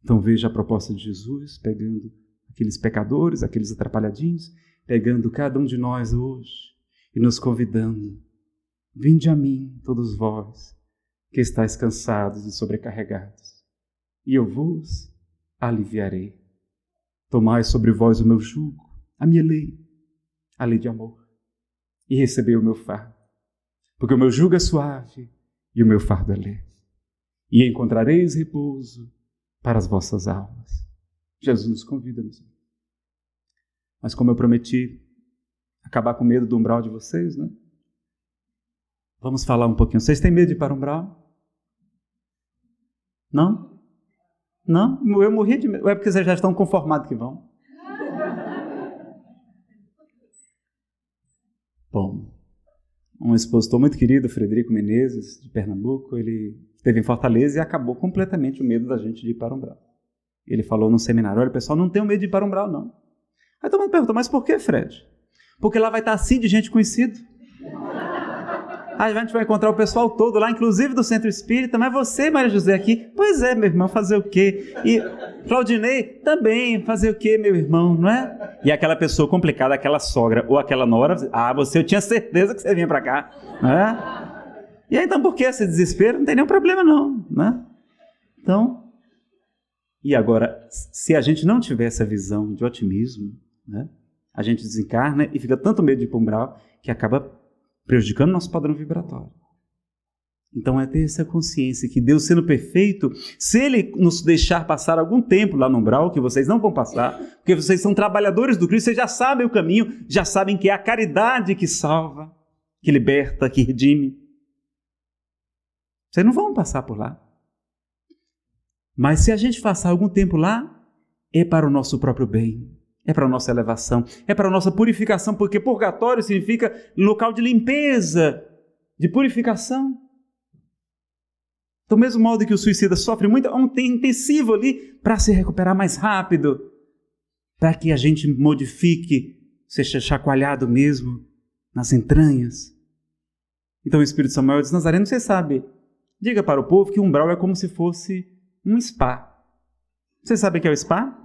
Então veja a proposta de Jesus, pegando aqueles pecadores, aqueles atrapalhadinhos, pegando cada um de nós hoje e nos convidando: vinde a mim, todos vós, que estáis cansados e sobrecarregados, e eu vos aliviarei. Tomai sobre vós o meu jugo, a minha lei, a lei de amor, e recebei o meu fardo, porque o meu jugo é suave e o meu fardo é leve, e encontrareis repouso para as vossas almas. Jesus nos convida, meus irmãos. Mas como eu prometi acabar com o medo do umbral de vocês, né? Vamos falar um pouquinho. Vocês têm medo de ir para o umbral? Não? Não? Eu morri de medo. É porque vocês já estão conformados que vão. Bom, um expositor muito querido, Frederico Menezes, de Pernambuco, ele esteve em Fortaleza e acabou completamente o medo da gente de ir para o umbral. Ele falou no seminário: olha, pessoal, não tenho medo de ir para o umbral, não. Aí todo mundo perguntou: mas por que, Fred? Porque lá vai estar assim de gente conhecida. A gente vai encontrar o pessoal todo lá, inclusive do Centro Espírita. Mas você, Maria José, aqui? Pois é, meu irmão, fazer o quê? E Claudinei, também, fazer o quê, meu irmão, não é? E aquela pessoa complicada, aquela sogra ou aquela nora: eu tinha certeza que você vinha para cá, não é? E aí, então, por que esse desespero? Não tem nenhum problema, não, né? Então, e agora, se a gente não tiver essa visão de otimismo, né, a gente desencarna e fica tanto medo de ir para o umbral que acaba prejudicando nosso padrão vibratório. Então é ter essa consciência que Deus, sendo perfeito, se Ele nos deixar passar algum tempo lá no umbral, que vocês não vão passar, porque vocês são trabalhadores do Cristo, vocês já sabem o caminho, já sabem que é a caridade que salva, que liberta, que redime. Vocês não vão passar por lá. Mas se a gente passar algum tempo lá, é para o nosso próprio bem. É para a nossa elevação, é para a nossa purificação, porque purgatório significa local de limpeza, de purificação. Do mesmo modo que o suicida sofre muito, é um tempo intensivo ali para se recuperar mais rápido, para que a gente modifique, seja chacoalhado mesmo nas entranhas. Então o Espírito Samuel diz: Nazareno, você sabe, diga para o povo que o umbral é como se fosse um spa. Vocês sabem o que é o spa?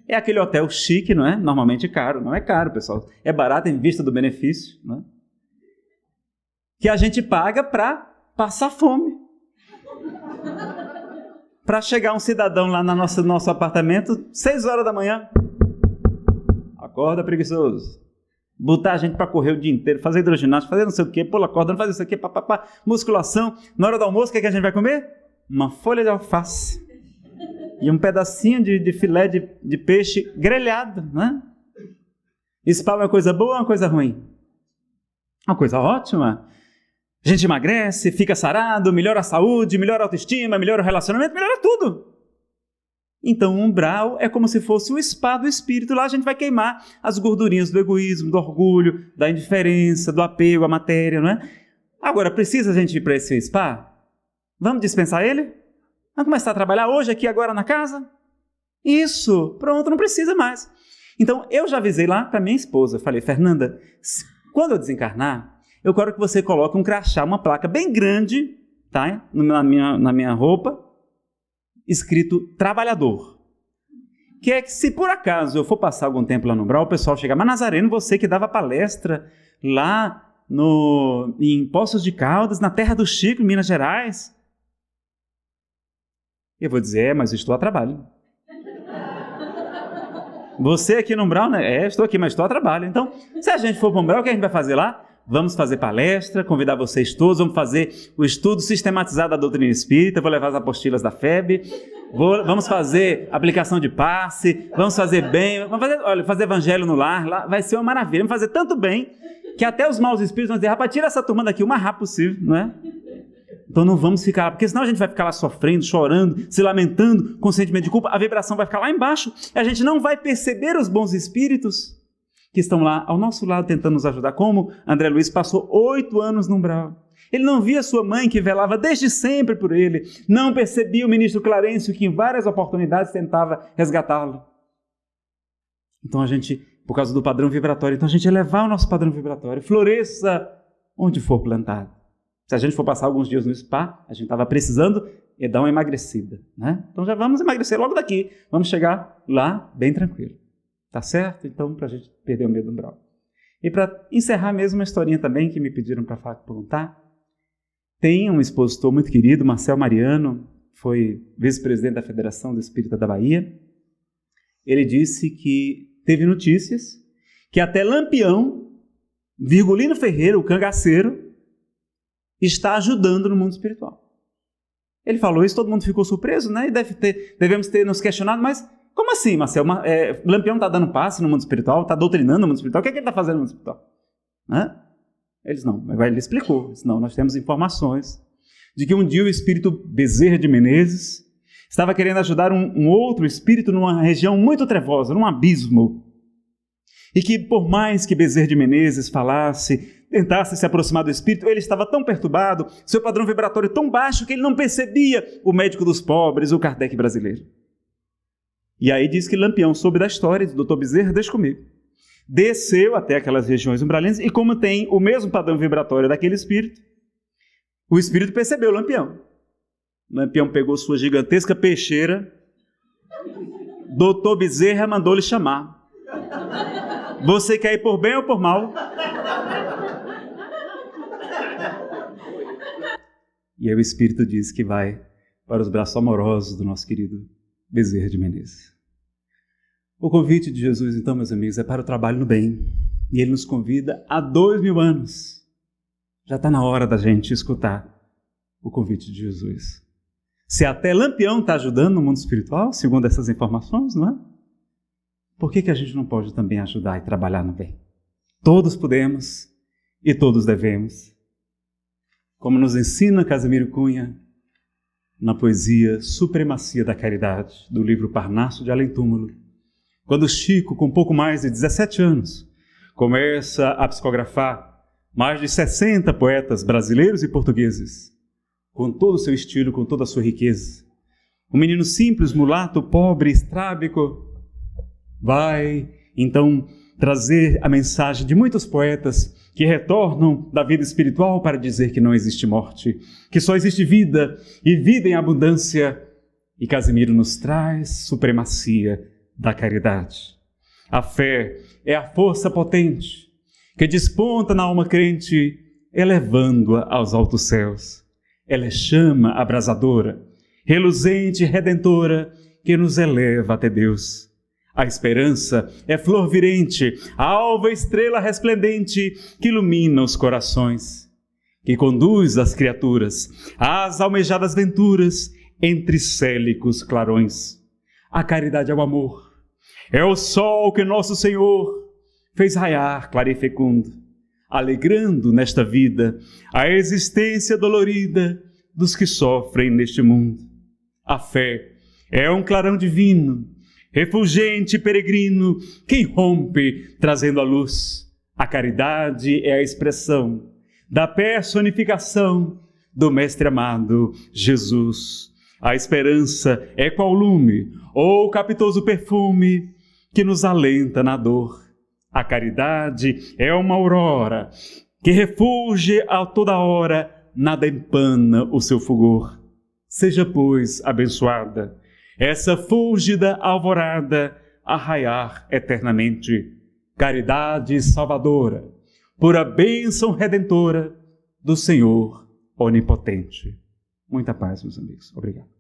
É aquele hotel chique, não é? Normalmente caro. Não é caro, pessoal. É barato em vista do benefício, não é? Que a gente paga para passar fome. Para chegar um cidadão lá no nosso apartamento, 6 horas da manhã. Acorda, preguiçoso. Botar a gente para correr o dia inteiro, fazer hidroginástica, fazer não sei o quê, pular corda, fazer isso aqui, papapá, musculação. Na hora do almoço, o que a gente vai comer? Uma folha de alface. E um pedacinho de filé de peixe grelhado, né? Spa é uma coisa boa ou uma coisa ruim? Uma coisa ótima. A gente emagrece, fica sarado, melhora a saúde, melhora a autoestima, melhora o relacionamento, melhora tudo. Então o umbral é como se fosse o spa do espírito. Lá a gente vai queimar as gordurinhas do egoísmo, do orgulho, da indiferença, do apego à matéria, não é? Agora, precisa a gente ir para esse spa? Vamos dispensar ele? Vamos começar a trabalhar hoje, aqui, agora na casa? Isso, pronto, não precisa mais. Então, eu já avisei lá para minha esposa, falei: Fernanda, quando eu desencarnar, eu quero que você coloque um crachá, uma placa bem grande, tá, na minha roupa, escrito trabalhador. Que é que se por acaso eu for passar algum tempo lá no umbral, o pessoal chega: mas Nazareno, você que dava palestra lá em Poços de Caldas, na terra do Chico, em Minas Gerais. Eu vou dizer: mas estou a trabalho. Você aqui no umbral, né? Estou aqui, mas estou a trabalho. Então, se a gente for para o umbral, o que a gente vai fazer lá? Vamos fazer palestra, convidar vocês todos, vamos fazer o estudo sistematizado da doutrina espírita, vou levar as apostilas da FEB, vamos fazer aplicação de passe, vamos fazer bem, vamos fazer evangelho no lar, lá vai ser uma maravilha, vamos fazer tanto bem, que até os maus espíritos vão dizer: rapaz, tira essa turma daqui o mais rápido possível, não é? Então não vamos ficar lá, porque senão a gente vai ficar lá sofrendo, chorando, se lamentando, com sentimento de culpa, a vibração vai ficar lá embaixo, e a gente não vai perceber os bons espíritos que estão lá ao nosso lado tentando nos ajudar, como André Luiz passou 8 anos no umbral. Ele não via sua mãe que velava desde sempre por ele, não percebia o ministro Clarencio que em várias oportunidades tentava resgatá-lo. Então a gente, por causa do padrão vibratório, então a gente elevar o nosso padrão vibratório, floresça onde for plantado. Se a gente for passar alguns dias no spa, a gente estava precisando dar uma emagrecida, né? Então já vamos emagrecer logo daqui, vamos chegar lá bem tranquilo, tá certo? Então, para a gente perder o medo do umbral. E para encerrar mesmo uma historinha também que me pediram para perguntar, Tem um expositor muito querido, Marcel Mariano, foi vice-presidente da Federação do Espírita da Bahia. Ele disse que teve notícias que até Lampião, Virgulino Ferreira, o cangaceiro, está ajudando no mundo espiritual. Ele falou isso, todo mundo ficou surpreso, né? E devemos ter nos questionado, mas como assim, Marcel? Lampião está dando passe no mundo espiritual, está doutrinando no mundo espiritual, o que é que ele está fazendo no mundo espiritual? Eles não, ele explicou. Não, nós temos informações de que um dia o espírito Bezerra de Menezes estava querendo ajudar um outro espírito numa região muito trevosa, num abismo. E que por mais que Bezerra de Menezes falasse, tentasse se aproximar do espírito, ele estava tão perturbado, seu padrão vibratório tão baixo, que ele não percebia o médico dos pobres, o Kardec brasileiro. E aí diz que Lampião soube da história do Dr. Bezerra, deixa comigo. Desceu até aquelas regiões umbralinas e como tem o mesmo padrão vibratório daquele espírito, o espírito percebeu Lampião. Lampião pegou sua gigantesca peixeira, Dr. Bezerra mandou-lhe chamar. Você quer ir por bem ou por mal? E aí o espírito diz que vai para os braços amorosos do nosso querido Bezerra de Menezes. O convite de Jesus, então, meus amigos, é para o trabalho no bem. E ele nos convida há 2000 anos. Já está na hora da gente escutar o convite de Jesus. Se até Lampião está ajudando no mundo espiritual, segundo essas informações, não é? Por que a gente não pode também ajudar e trabalhar no bem? Todos podemos e todos devemos. Como nos ensina Casimiro Cunha, na poesia Supremacia da Caridade, do livro Parnaso de Além Túmulo, quando Chico, com pouco mais de 17 anos, começa a psicografar mais de 60 poetas brasileiros e portugueses, com todo o seu estilo, com toda a sua riqueza. Um menino simples, mulato, pobre, estrábico, vai, então, trazer a mensagem de muitos poetas que retornam da vida espiritual para dizer que não existe morte, que só existe vida e vida em abundância. E Casimiro nos traz supremacia da caridade. A fé é a força potente que desponta na alma crente, elevando-a aos altos céus. Ela é chama abrasadora, reluzente e redentora, que nos eleva até Deus. A esperança é flor virente, a alva estrela resplendente que ilumina os corações, que conduz as criaturas às almejadas venturas entre célicos clarões. A caridade é o amor, é o sol que nosso Senhor fez raiar claro e fecundo, alegrando nesta vida a existência dolorida dos que sofrem neste mundo. A fé é um clarão divino, refulgente peregrino, que irrompe trazendo a luz. A caridade é a expressão da personificação do Mestre amado Jesus. A esperança é qual lume ou capitoso perfume que nos alenta na dor. A caridade é uma aurora que refulge a toda hora, nada empana o seu fulgor. Seja, pois, abençoada essa fúlgida alvorada a raiar eternamente, caridade salvadora, pura bênção redentora do Senhor onipotente. Muita paz, meus amigos. Obrigado.